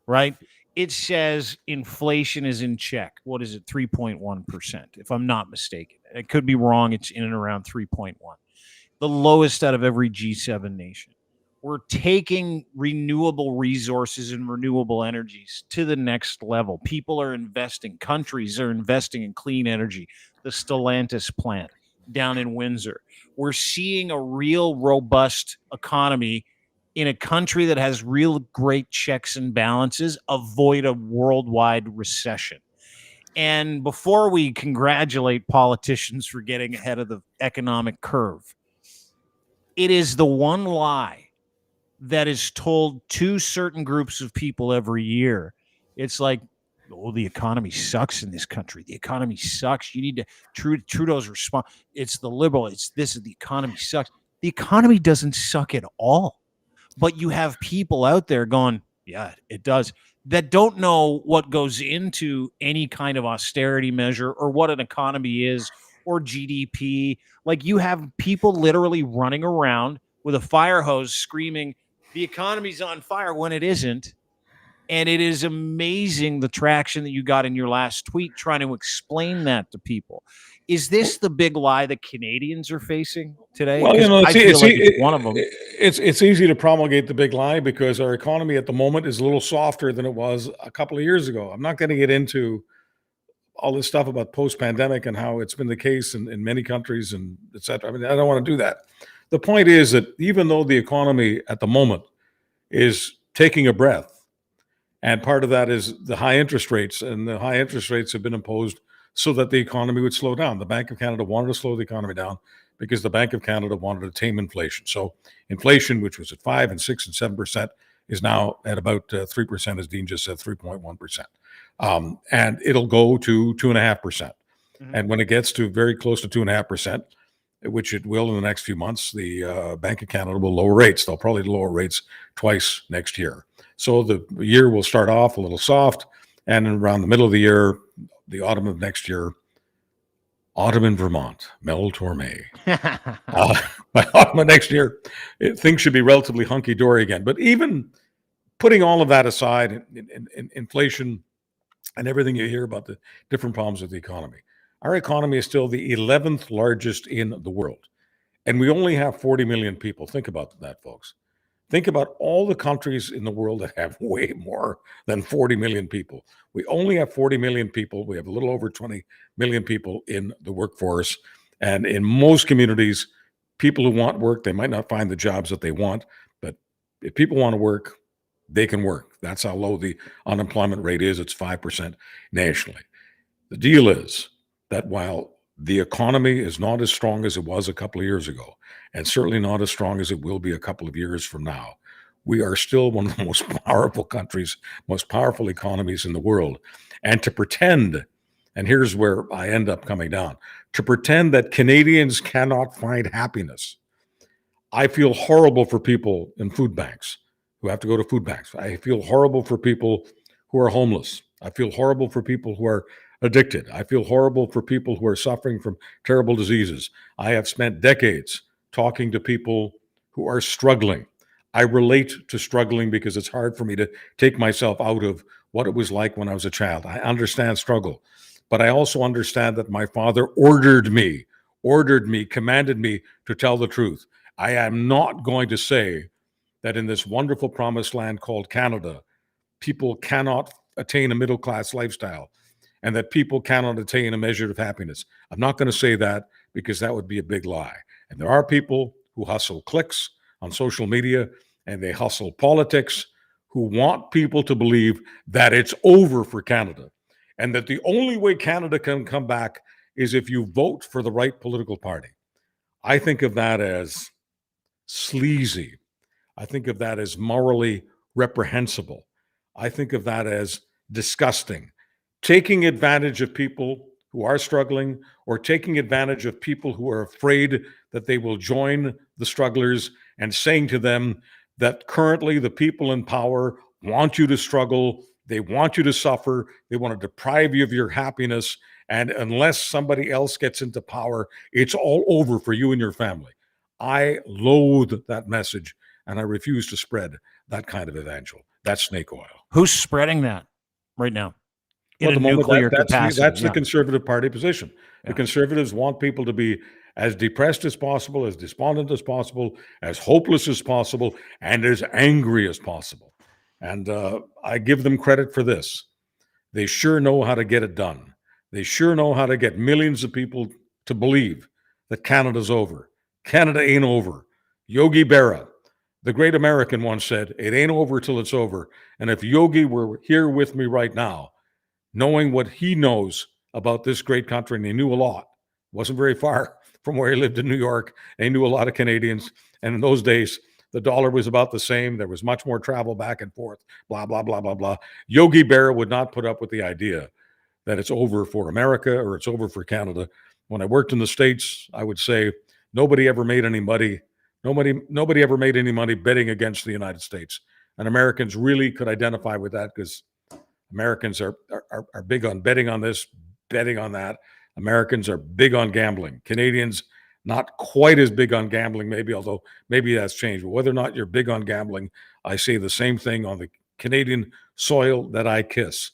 right? It says inflation is in check. What is it? 3.1%, if I'm not mistaken. It could be wrong. It's in and around 3.1. The lowest out of every G7 nation. We're taking renewable resources and renewable energies to the next level. People are investing, countries are investing in clean energy. The Stellantis plant down in Windsor. We're seeing a real robust economy in a country that has real great checks and balances, avoid a worldwide recession. And before we congratulate politicians for getting ahead of the economic curve, it is the one lie that is told to certain groups of people every year. It's like, oh, the economy sucks in this country. The economy sucks. You need to, Trudeau's response. It's the liberal. It's this, the economy sucks. The economy doesn't suck at all. But you have people out there going, yeah, it does, that don't know what goes into any kind of austerity measure or what an economy is or GDP. Like, you have people literally running around with a fire hose screaming, the economy's on fire, when it isn't. And it is amazing the traction that you got in your last tweet trying to explain that to people. Is this the big lie that Canadians are facing today?
Well,
It's one of them.
It's easy to promulgate the big lie because our economy at the moment is a little softer than it was a couple of years ago. I'm not going to get into all this stuff about post-pandemic and how it's been the case in many countries and et cetera. I mean, I don't want to do that. The point is that even though the economy at the moment is taking a breath, and part of that is the high interest rates, and the high interest rates have been imposed so that the economy would slow down. The Bank of Canada wanted to slow the economy down because the Bank of Canada wanted to tame inflation. So inflation, which was at 5 and 6 and 7%, is now at about 3%, as Dean just said, 3.1%. And it'll go to 2.5%. Mm-hmm. And when it gets to very close to 2.5%, which it will in the next few months, the Bank of Canada will lower rates. They'll probably lower rates twice next year. So the year will start off a little soft, and around the middle of the year, the autumn of next year, autumn in Vermont, Mel Torme. By autumn of next year, things should be relatively hunky-dory again. But even putting all of that aside, in inflation and everything you hear about the different problems with the economy, our economy is still the 11th largest in the world. And we only have 40 million people. Think about that, folks. Think about all the countries in the world that have way more than 40 million people. We only have 40 million people. We have a little over 20 million people in the workforce. And in most communities, people who want work, they might not find the jobs that they want. But if people want to work, they can work. That's how low the unemployment rate is. It's 5% nationally. The deal is that while the economy is not as strong as it was a couple of years ago, and certainly not as strong as it will be a couple of years from now, we are still one of the most powerful countries, most powerful economies in the world. And to pretend, and here's where I end up coming down, to pretend that Canadians cannot find happiness. I feel horrible for people in food banks who have to go to food banks. I feel horrible for people who are homeless. I feel horrible for people who are addicted. I feel horrible for people who are suffering from terrible diseases. I have spent decades talking to people who are struggling. I relate to struggling because it's hard for me to take myself out of what it was like when I was a child. I understand struggle, but I also understand that my father ordered me, commanded me to tell the truth. I am not going to say that in this wonderful promised land called Canada, people cannot attain a middle-class lifestyle and that people cannot attain a measure of happiness. I'm not going to say that because that would be a big lie. And there are people who hustle clicks on social media and they hustle politics who want people to believe that it's over for Canada and that the only way Canada can come back is if you vote for the right political party. I think of that as sleazy. I think of that as morally reprehensible. I think of that as disgusting. Taking advantage of people who are struggling, or taking advantage of people who are afraid that they will join the strugglers, and saying to them that currently the people in power want you to struggle, they want you to suffer, they want to deprive you of your happiness, and unless somebody else gets into power, it's all over for you and your family. I loathe that message, and I refuse to spread that kind of evangel. That's snake oil.
Who's spreading that right now? In
Well,
a nuclear
that's
capacity.
that's the Conservative Party position. The
Yeah.
Conservatives want people to be as depressed as possible, as despondent as possible, as hopeless as possible, and as angry as possible. And I give them credit for this. They sure know how to get it done. They sure know how to get millions of people to believe that Canada's over. Canada ain't over. Yogi Berra, the great American, once said, "It ain't over till it's over." And if Yogi were here with me right now, knowing what he knows about this great country, and he knew a lot, wasn't very far from where he lived in New York, and he knew a lot of Canadians. And in those days, the dollar was about the same. There was much more travel back and forth, blah, blah, blah, blah, blah. Yogi Berra would not put up with the idea that it's over for America or it's over for Canada. When I worked in the States, I would say nobody ever made any money. Nobody ever made any money betting against the United States. And Americans really could identify with that, because Americans are big on betting on this, betting on that. Americans are big on gambling. Canadians, not quite as big on gambling, maybe, although maybe that's changed. But whether or not you're big on gambling, I say the same thing on the Canadian soil that I kiss.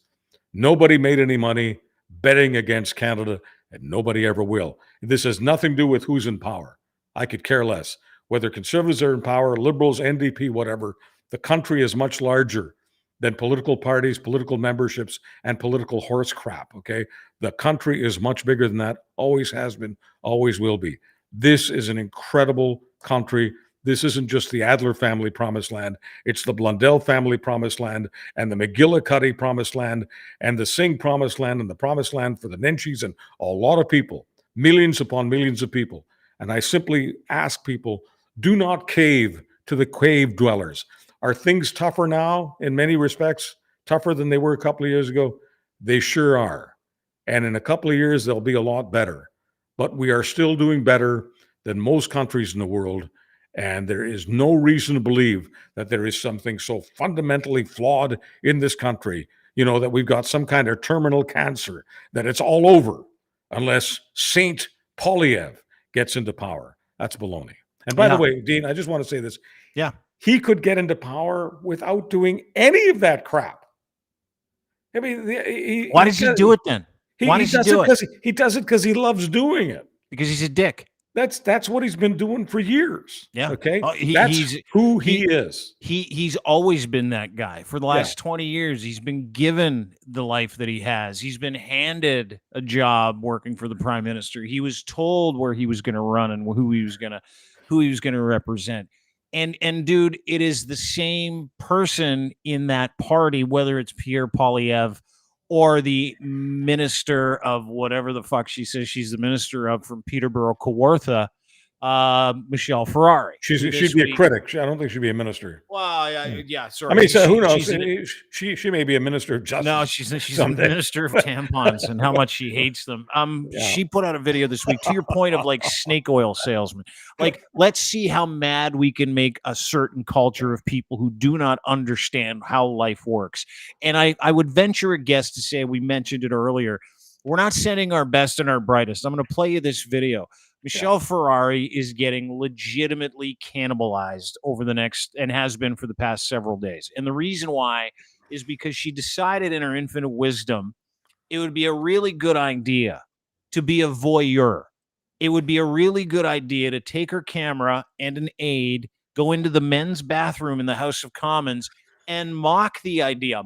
Nobody made any money betting against Canada, and nobody ever will. This has nothing to do with who's in power. I could care less. Whether Conservatives are in power, Liberals, NDP, whatever, the country is much larger than political parties, political memberships, and political horse crap, okay? The country is much bigger than that, always has been, always will be. This is an incredible country. This isn't just the Adler family promised land. It's the Blundell family promised land, and the McGillicuddy promised land, and the Singh promised land, and the promised land for the Nenshis, and a lot of people, millions upon millions of people. And I simply ask people, do not cave to the cave dwellers. Are things tougher now in many respects? Tougher than they were a couple of years ago? They sure are. And in a couple of years, they'll be a lot better. But we are still doing better than most countries in the world. And there is no reason to believe that there is something so fundamentally flawed in this country, that we've got some kind of terminal cancer, that it's all over unless Saint Polyev gets into power. That's baloney. And by the way, Dean, I just want to say this.
Yeah.
He could get into power without doing any of that crap. I mean,
why does he do it then? Why does he do it?
He does it because he loves doing it.
Because he's a dick.
That's what he's been doing for years.
Yeah.
Okay.
That's
who he is.
He's always been that guy. For the last 20 years, he's been given the life that he has. He's been handed a job working for the prime minister. He was told where he was going to run and who he was going to represent. And dude, it is the same person in that party, whether it's Pierre Poilievre or the minister of whatever the fuck she says she's the minister of from Peterborough, Kawartha, Michelle Ferrari.
She'd be a critic. I don't think she'd be a minister.
Well, yeah, sorry.
I mean, so who knows? She may be a minister of justice.
No, she's a minister of tampons and how much she hates them. She put out a video this week, to your point of like snake oil salesman. Like, let's see how mad we can make a certain culture of people who do not understand how life works. And I would venture a guess to say, we mentioned it earlier, we're not sending our best and our brightest. I'm going to play you this video. Michelle Ferrari is getting legitimately cannibalized over the next, and has been for the past several days. And the reason why is because she decided in her infinite wisdom, it would be a really good idea to be a voyeur. It would be a really good idea to take her camera and an aide, go into the men's bathroom in the House of Commons and mock the idea,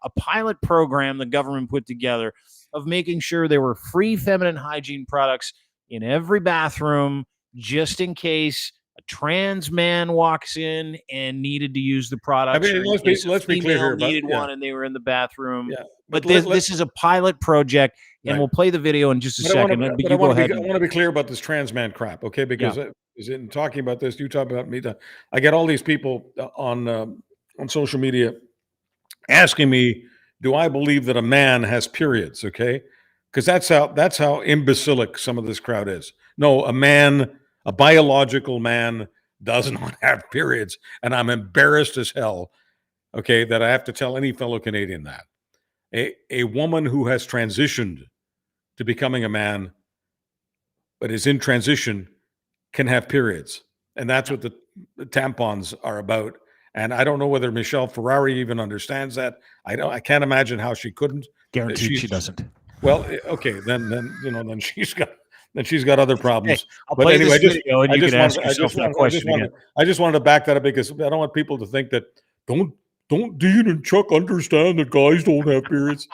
a pilot program the government put together of making sure there were free feminine hygiene products in every bathroom, just in case a trans man walks in and needed to use the product.
I mean, let's be clear here.
Needed one, and they were in the bathroom.
Yeah.
But this is a pilot project, and we'll play the video in just a second. But you go ahead.
I want to be clear about this trans man crap, okay? Because in talking about this, you talk about me. I get all these people on social media asking me, do I believe that a man has periods? Okay, because that's how imbecilic some of this crowd is. No, a biological man does not have periods, and I'm embarrassed as hell. Okay, that I have to tell any fellow Canadian that a woman who has transitioned to becoming a man, but is in transition, can have periods, and that's what the tampons are about. And I don't know whether Michelle Ferrari even understands that. I can't imagine how she couldn't.
Guaranteed she doesn't.
Well, okay, then she's got other problems.
Hey, I'll play this video and you can ask yourself that question again.
I just wanted to back that up because I don't want people to think that don't Dean and Chuck understand that guys don't have periods.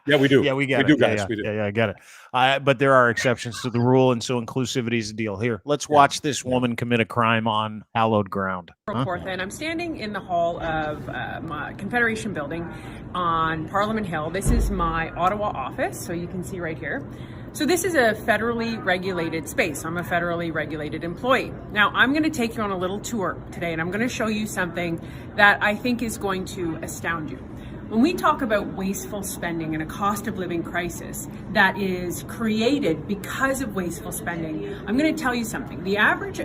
Yeah, we do.
Yeah, we do, guys. We do. Yeah, I get it. But there are exceptions to the rule, and so inclusivity is a deal. Here, let's watch this woman commit a crime on hallowed ground.
And I'm standing in the hall of my Confederation building on Parliament Hill. This is my Ottawa office, so you can see right here. So this is a federally regulated space. I'm a federally regulated employee. Now I'm going to take you on a little tour today, and I'm going to show you something that I think is going to astound you. When we talk about wasteful spending and a cost of living crisis that is created because of wasteful spending, I'm going to tell you something. The average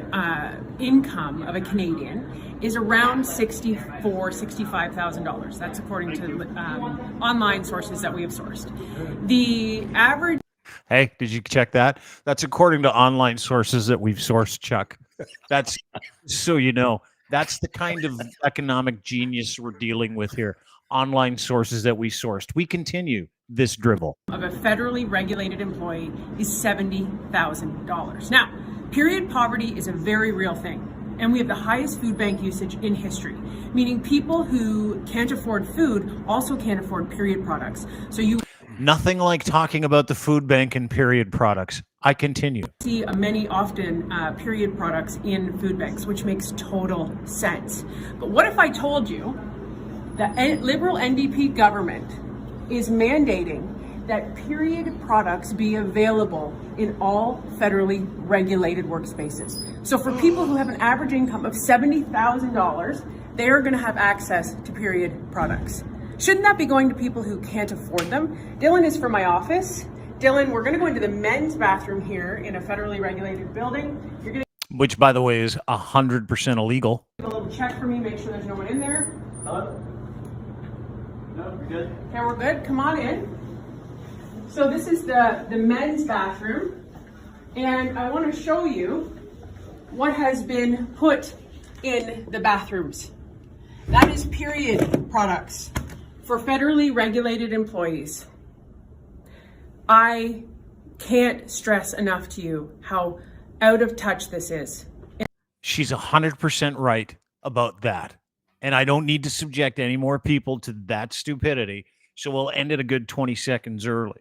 income of a Canadian is around $65,000. That's according to online sources that we have sourced. The average.
Hey, did you check that? That's according to online sources that we've sourced, Chuck. That's so you know. That's the kind of economic genius we're dealing with here. Online sources that we sourced. We continue this drivel.
Of a federally regulated employee is $70,000. Now, period poverty is a very real thing. And we have the highest food bank usage in history, meaning people who can't afford food also can't afford period products. So you
nothing like talking about the food bank and period products. I continue.
See often period products in food banks, which makes total sense. But what if I told you the Liberal NDP government is mandating that period products be available in all federally regulated workspaces? So for people who have an average income of $70,000, they are going to have access to period products. Shouldn't that be going to people who can't afford them? Dylan is from my office. Dylan, we're going to go into the men's bathroom here in a federally regulated building. You're going to,
which, by the way, is 100% illegal.
give a little check for me, make sure there's no one in there.
Hello? No, we're good.
Okay, we're good. Come on in. So this is the men's bathroom, and I want to show you what has been put in the bathrooms. That is period products for federally regulated employees. I can't stress enough to you how out of touch this is.
She's 100% right about that. And I don't need to subject any more people to that stupidity. So we'll end it a good 20 seconds early.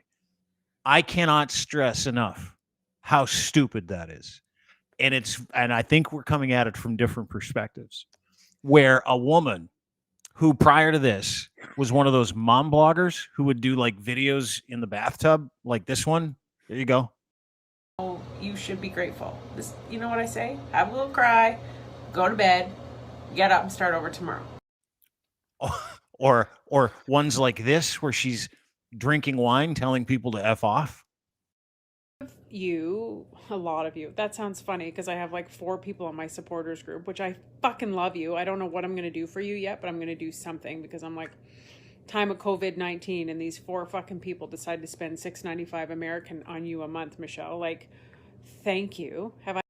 I cannot stress enough how stupid that is. And I think we're coming at it from different perspectives. Where a woman who prior to this was one of those mom bloggers who would do like videos in the bathtub, like this one. There you go.
Oh, you should be grateful. This, you know what I say? Have a little cry, go to bed, get up and start over tomorrow.
Or ones like this where she's drinking wine, telling people to F off.
A lot of you. That sounds funny because I have like 4 people on my supporters group, which I fucking love you. I don't know what I'm going to do for you yet, but I'm going to do something because I'm like, time of COVID-19 and these 4 fucking people decide to spend $6.95 American on you a month, Michelle. Like, thank you. Have I?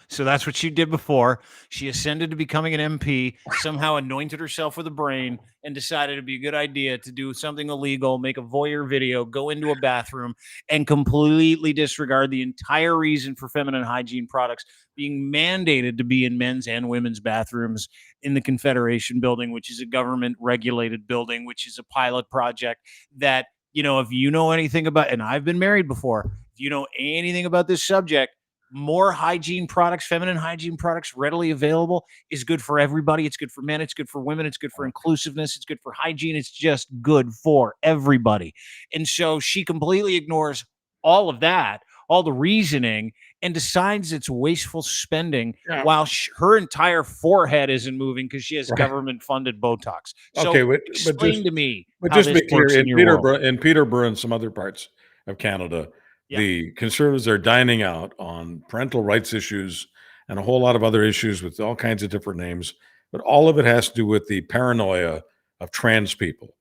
So that's what she did before. She ascended to becoming an MP, somehow anointed herself with a brain, and decided it'd be a good idea to do something illegal, make a voyeur video, go into a bathroom, and completely disregard the entire reason for feminine hygiene products being mandated to be in men's and women's bathrooms in the Confederation building, which is a government-regulated building, which is a pilot project that, you know, if you know anything about, and I've been married before, if you know anything about this subject, more hygiene products, feminine hygiene products readily available is good for everybody. It's good for men. It's good for women. It's good for inclusiveness. It's good for hygiene. It's just good for everybody. And so she completely ignores all of that, all the reasoning, and decides it's wasteful spending while her entire forehead isn't moving because she has government-funded Botox. So explain to me
but
how
just to
this
be clear,
works in your world.
In Peterborough and some other parts of Canada, the Conservatives are dining out on parental rights issues and a whole lot of other issues with all kinds of different names, but all of it has to do with the paranoia of trans people.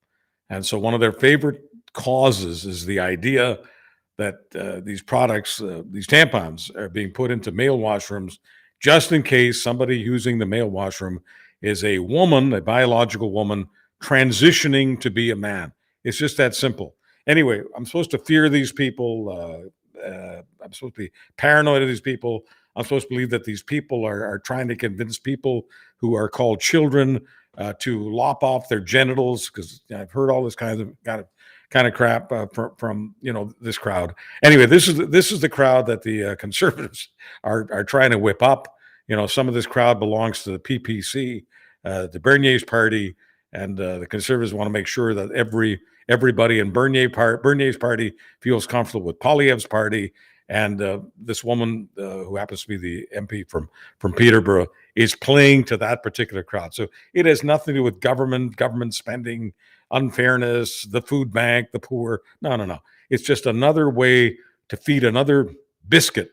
And so one of their favorite causes is the idea that these products, these tampons, are being put into male washrooms just in case somebody using the male washroom is a woman, a biological woman, transitioning to be a man. It's just that simple. Anyway, I'm supposed to fear these people. I'm supposed to be paranoid of these people. I'm supposed to believe that these people are trying to convince people who are called children to lop off their genitals, because I've heard all this kind of crap from this crowd. Anyway, this is the crowd that the Conservatives are trying to whip up. Some of this crowd belongs to the PPC, the Bernier's party, and the Conservatives want to make sure that everybody in Bernier's party feels comfortable with Poilievre's party. And this woman, who happens to be the MP from Peterborough, is playing to that particular crowd. So it has nothing to do with government spending, unfairness, the food bank, the poor. No. It's just another way to feed another biscuit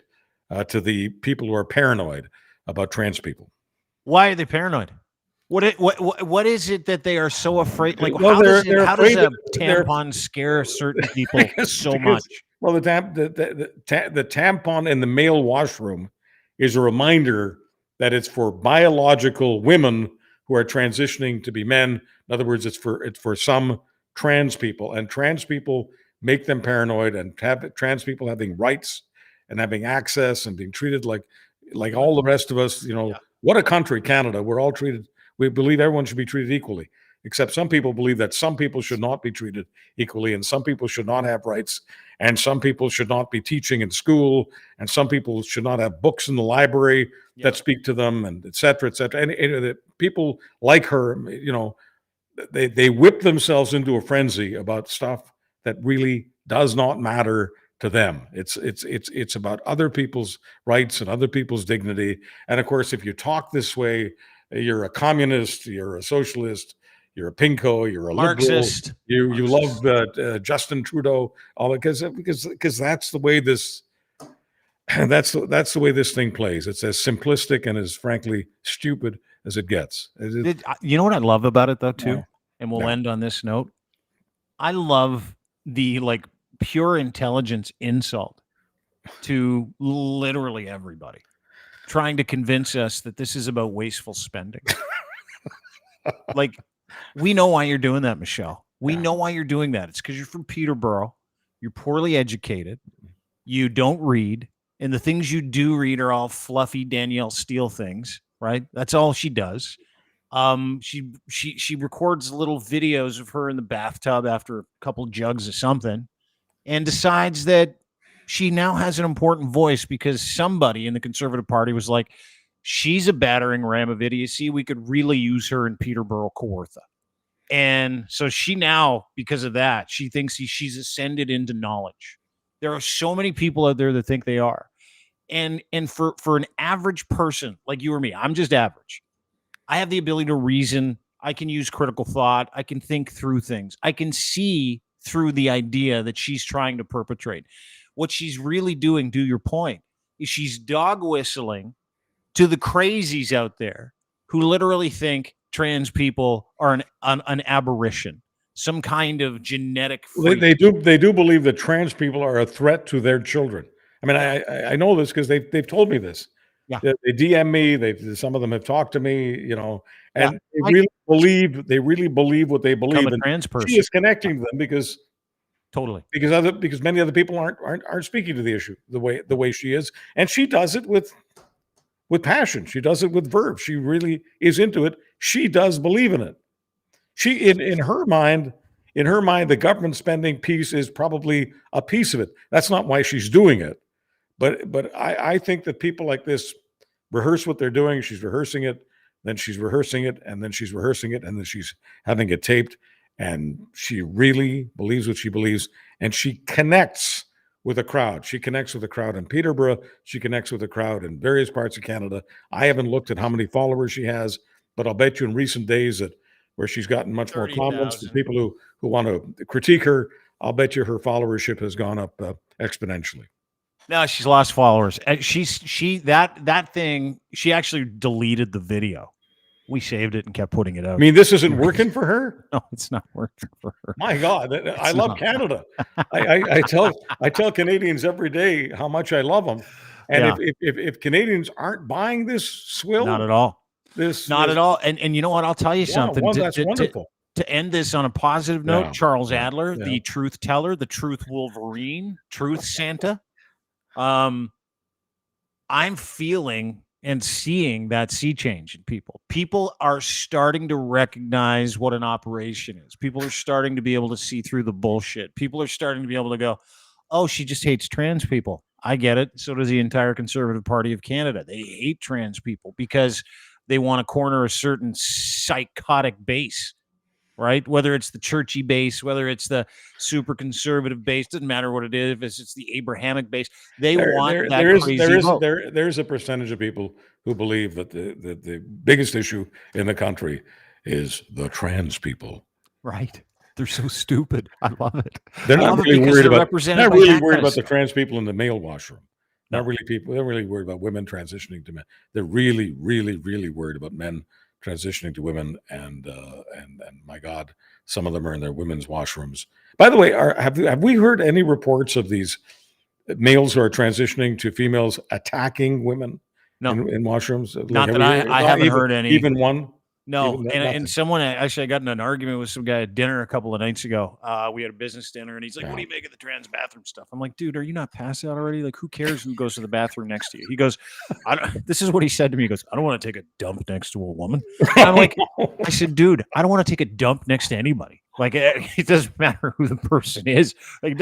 to the people who are paranoid about trans people.
Why are they paranoid? What is it that they are so afraid? Like,
well,
how does a tampon scare certain people so much?
Well, the tampon in the male washroom is a reminder that it's for biological women who are transitioning to be men. In other words, it's for some trans people, and trans people make them paranoid, and have trans people having rights and having access and being treated like all the rest of us. What a country, Canada. We're all treated. We believe everyone should be treated equally, except some people believe that some people should not be treated equally, and some people should not have rights, and some people should not be teaching in school, and some people should not have books in the library that speak to them, and et cetera, et cetera. And people like her, they whip themselves into a frenzy about stuff that really does not matter to them. It's about other people's rights and other people's dignity. And of course, if you talk this way, you're a communist, you're a socialist, you're a pinko, you're a
Marxist.
Liberal. You love Justin Trudeau, all because that's the way this that's the way this thing plays. It's as simplistic and as frankly stupid as it gets.
You know what I love about it though too, and we'll end on this note. I love the pure intelligence insult to literally everybody, trying to convince us that this is about wasteful spending. We know why you're doing that, Michelle. We know why you're doing that. It's because you're from Peterborough. You're poorly educated. You don't read. And the things you do read are all fluffy Danielle Steele things, right? That's all she does. She records little videos of her in the bathtub after a couple jugs of something and decides that she now has an important voice because somebody in the Conservative Party was like, she's a battering ram of idiocy. We could really use her in Peterborough, Kawartha. And so she now, because of that, she thinks she's ascended into knowledge. There are so many people out there that think they are. And for an average person like you or me, I'm just average. I have the ability to reason. I can use critical thought. I can think through things. I can see through the idea that she's trying to perpetrate. What she's really doing, to your point, is she's dog whistling to the crazies out there who literally think trans people are an aberration, some kind of genetic freak.
They do believe that trans people are a threat to their children. I mean, I know this because they've told me this.
Yeah.
They DM me. Some of them have talked to me, and they really believe what they believe.
A trans person.
She is connecting to them because many other people aren't speaking to the issue the way she is, and she does it with passion. She does it with verve. She really is into it. She does believe in it. She in her mind, the government spending piece is probably a piece of it. That's not why she's doing it. But I think that people like this rehearse what they're doing. She's rehearsing it, then she's rehearsing it, and then she's rehearsing it, and then she's having it taped. And she really believes what she believes, and she connects with a crowd. She connects with a crowd in Peterborough. She connects with a crowd in various parts of Canada. I haven't looked at how many followers she has, but I'll bet you in recent days that where she's gotten much more comments from people who want to critique her, I'll bet you her followership has gone up exponentially.
No, she's lost followers. And that thing, she actually deleted the video. We saved it and kept putting it out.
I mean, this isn't working for her?
No, it's not working for her.
My God, I love Canada. I tell Canadians every day how much I love them. And if Canadians aren't buying this swill,
not at all.
Not
at all. And you know what? I'll tell you something.
That's wonderful.
To end this on a positive note, Charles Adler, the truth teller, the truth Wolverine, truth Santa. I'm feeling and seeing that sea change in people. People are starting to recognize what an operation is. People are starting to be able to see through the bullshit. People are starting to be able to go, oh, she just hates trans people. I get it. So does the entire Conservative Party of Canada. They hate trans people because they want to corner a certain psychotic base, right? Whether it's the churchy base, whether it's the super conservative base, doesn't matter what it is. If it's the Abrahamic base, they want that crazy vote.
There's a percentage of people who believe that the biggest issue in the country is the trans people.
Right. They're so stupid. I love it.
They're not really worried about the trans people in the male washroom. Not really people. They're really worried about women transitioning to men. They're really, really, really worried about men transitioning to women, and my God, some of them are in their women's washrooms. By the way, have we heard any reports of these males who are transitioning to females attacking women in washrooms?
Not that I haven't heard any.
Even one?
No, and someone actually, I got in an argument with some guy at dinner a couple of nights ago. We had a business dinner, and he's like, "What do you make of the trans bathroom stuff?" I'm like, "Dude, are you not past that already? Like, who cares who goes to the bathroom next to you?" He goes, "This is what he said to me. He goes, I don't want to take a dump next to a woman." And I'm like, I said, "Dude, I don't want to take a dump next to anybody. Like, it doesn't matter who the person is. Like,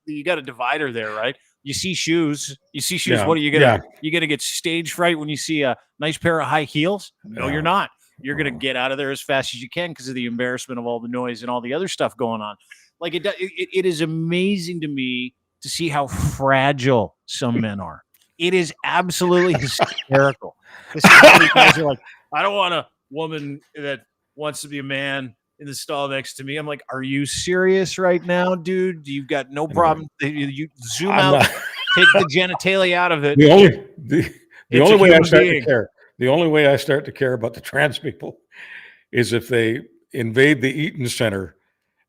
you got a divider there, right? You see shoes.
Yeah.
What are you gonna? You gonna get stage fright when you see a nice pair of high heels? No, you're not. You're going to get out of there as fast as you can because of the embarrassment of all the noise and all the other stuff going on. Like it is amazing to me to see how fragile some men are. It is absolutely hysterical. Guys are like, I don't want a woman that wants to be a man in the stall next to me. I'm like, are you serious right now, dude? You've got no problem. You zoom out, take the genitalia out of it.
The only way I start to care. The only way I start to care about the trans people is if they invade the Eaton Center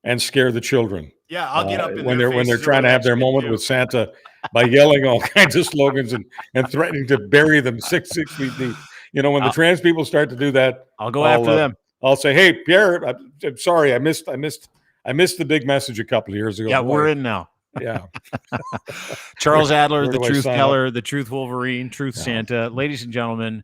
and scare the children.
Yeah, I'll get up in
when they're trying to have their moment with Santa by yelling all kinds of slogans and threatening to bury them 6 feet deep. You know, when the trans people start to do that,
I'll go after them.
I'll say, "Hey, Pierre, I'm sorry, I missed the big message a couple of years ago."
Yeah, we're in now.
Yeah.
Charles Adler, the truth teller, the truth Wolverine, truth Santa. Ladies and gentlemen,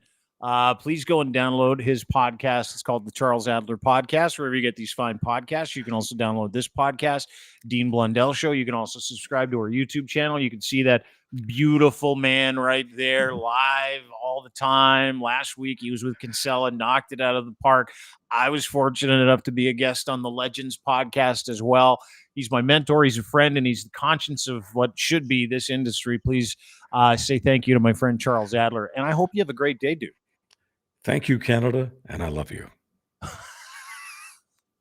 please go and download his podcast. It's called the Charles Adler Podcast. Wherever you get these fine podcasts, you can also download this podcast, Dean Blundell Show. You can also subscribe to our YouTube channel. You can see that beautiful man right there live all the time. Last week, he was with Kinsella, knocked it out of the park. I was fortunate enough to be a guest on the Legends podcast as well. He's my mentor. He's a friend, and he's the conscience of what should be this industry. Please say thank you to my friend Charles Adler, and I hope you have a great day, dude.
Thank you, Canada, and I love you.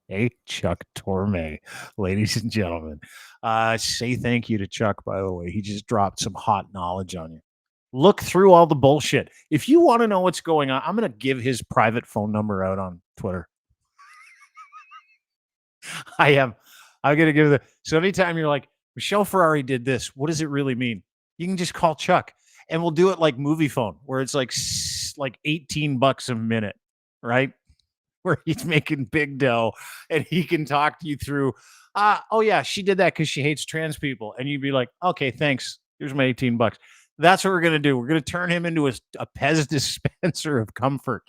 Hey, Chuck Torme, ladies and gentlemen. Say thank you to Chuck, by the way. He just dropped some hot knowledge on you. Look through all the bullshit. If you want to know what's going on, I'm going to give his private phone number out on Twitter. I'm going to give it. So anytime you're like, Michelle Ferrari did this, what does it really mean? You can just call Chuck, and we'll do it like movie phone, where it's like $18 a minute, right? Where he's making big dough, and he can talk you through, oh yeah, she did that because she hates trans people. And you'd be like, okay, thanks. Here's my $18. That's what we're going to do. We're going to turn him into a Pez dispenser of comfort.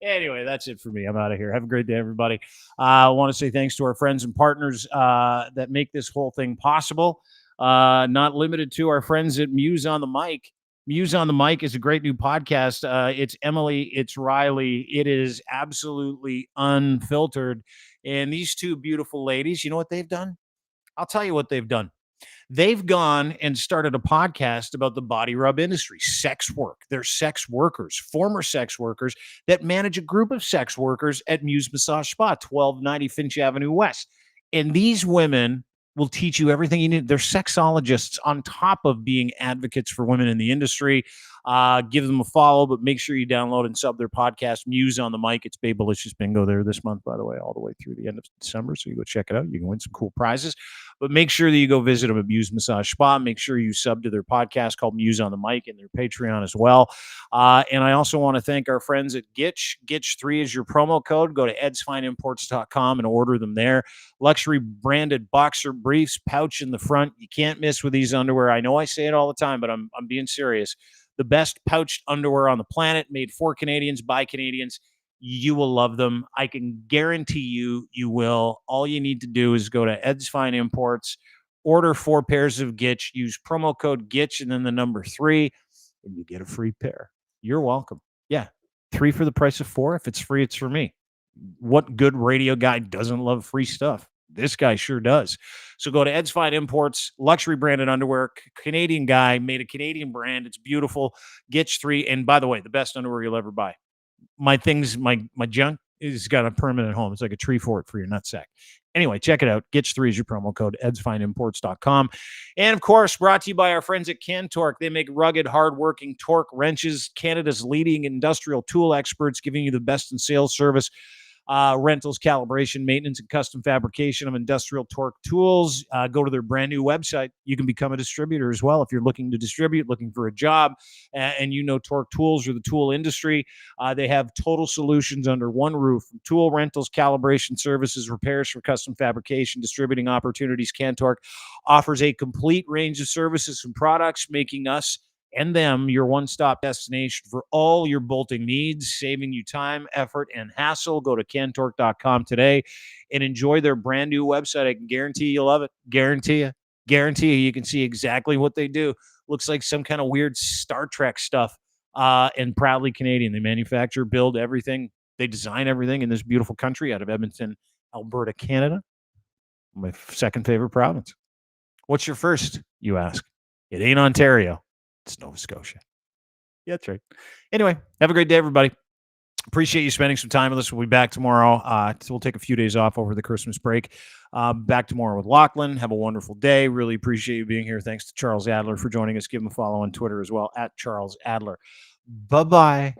Anyway, that's it for me. I'm out of here. Have a great day, everybody. I want to say thanks to our friends and partners that make this whole thing possible. not limited to our friends at Muse on the Mic. Muse on the Mic is a great new podcast. It's Emily, it's Riley. It is absolutely unfiltered. And these two beautiful ladies, you know what they've done? I'll tell you what they've done. They've gone and started a podcast about the body rub industry, sex work. They're sex workers, former sex workers that manage a group of sex workers at Muse Massage Spa, 1290 Finch Avenue West. And these women will teach you everything you need. They're sexologists on top of being advocates for women in the industry. Give them a follow, but make sure you download and sub their podcast, Muse on the Mic. It's Babelicious Bingo there this month, by the way, all the way through the end of December. So you go check it out. You can win some cool prizes. But make sure that you go visit them at Muse Massage Spa. Make sure you sub to their podcast called Muse on the Mic and their Patreon as well. And I also want to thank our friends at Gitch. Gitch3 is your promo code. Go to edsfineimports.com and order them there. Luxury branded boxer briefs, pouch in the front. You can't miss with these underwear. I know I say it all the time, but I'm being serious. The best pouched underwear on the planet, made for Canadians by Canadians. You will love them. I can guarantee you will. All you need to do is go to Ed's Fine Imports, order 4 pairs of Gitch, use promo code Gitch and then the number 3, and you get a free pair. You're welcome. Yeah, 3 for the price of 4. If it's free, it's for me. What good radio guy doesn't love free stuff? This guy sure does. So go to Ed's Fine Imports, luxury branded underwear, Canadian guy, made a Canadian brand. It's beautiful. Gitch3. And by the way, the best underwear you'll ever buy. My things, my junk is got a permanent home. It's like a tree fort for your nutsack. Anyway, check it out. Gitch3 is your promo code, edsfineimports.com. And of course, brought to you by our friends at Cantork. They make rugged, hardworking torque wrenches, Canada's leading industrial tool experts, giving you the best in sales service, rentals, calibration, maintenance, and custom fabrication of industrial torque tools. Go to their brand new website. You can become a distributor as well if you're looking to distribute, looking for a job, and you know torque tools or the tool industry. They have total solutions under one roof: tool rentals, calibration services, repairs for custom fabrication, distributing opportunities. Cantork offers a complete range of services and products, making us and them your one-stop destination for all your bolting needs, saving you time, effort, and hassle. Go to cantork.com today and enjoy their brand new website. I can guarantee you'll love it. Guarantee you. You can see exactly what they do. Looks like some kind of weird Star Trek stuff. And proudly Canadian. They manufacture, build everything. They design everything in this beautiful country out of Edmonton, Alberta, Canada. My second favorite province. What's your first, you ask? It ain't Ontario. It's Nova Scotia. Yeah, that's right. Anyway, have a great day, everybody. Appreciate you spending some time with us. We'll be back tomorrow. So we'll take a few days off over the Christmas break. Back tomorrow with Lachlan. Have a wonderful day. Really appreciate you being here. Thanks to Charles Adler for joining us. Give him a follow on Twitter as well, at Charles Adler. Bye-bye.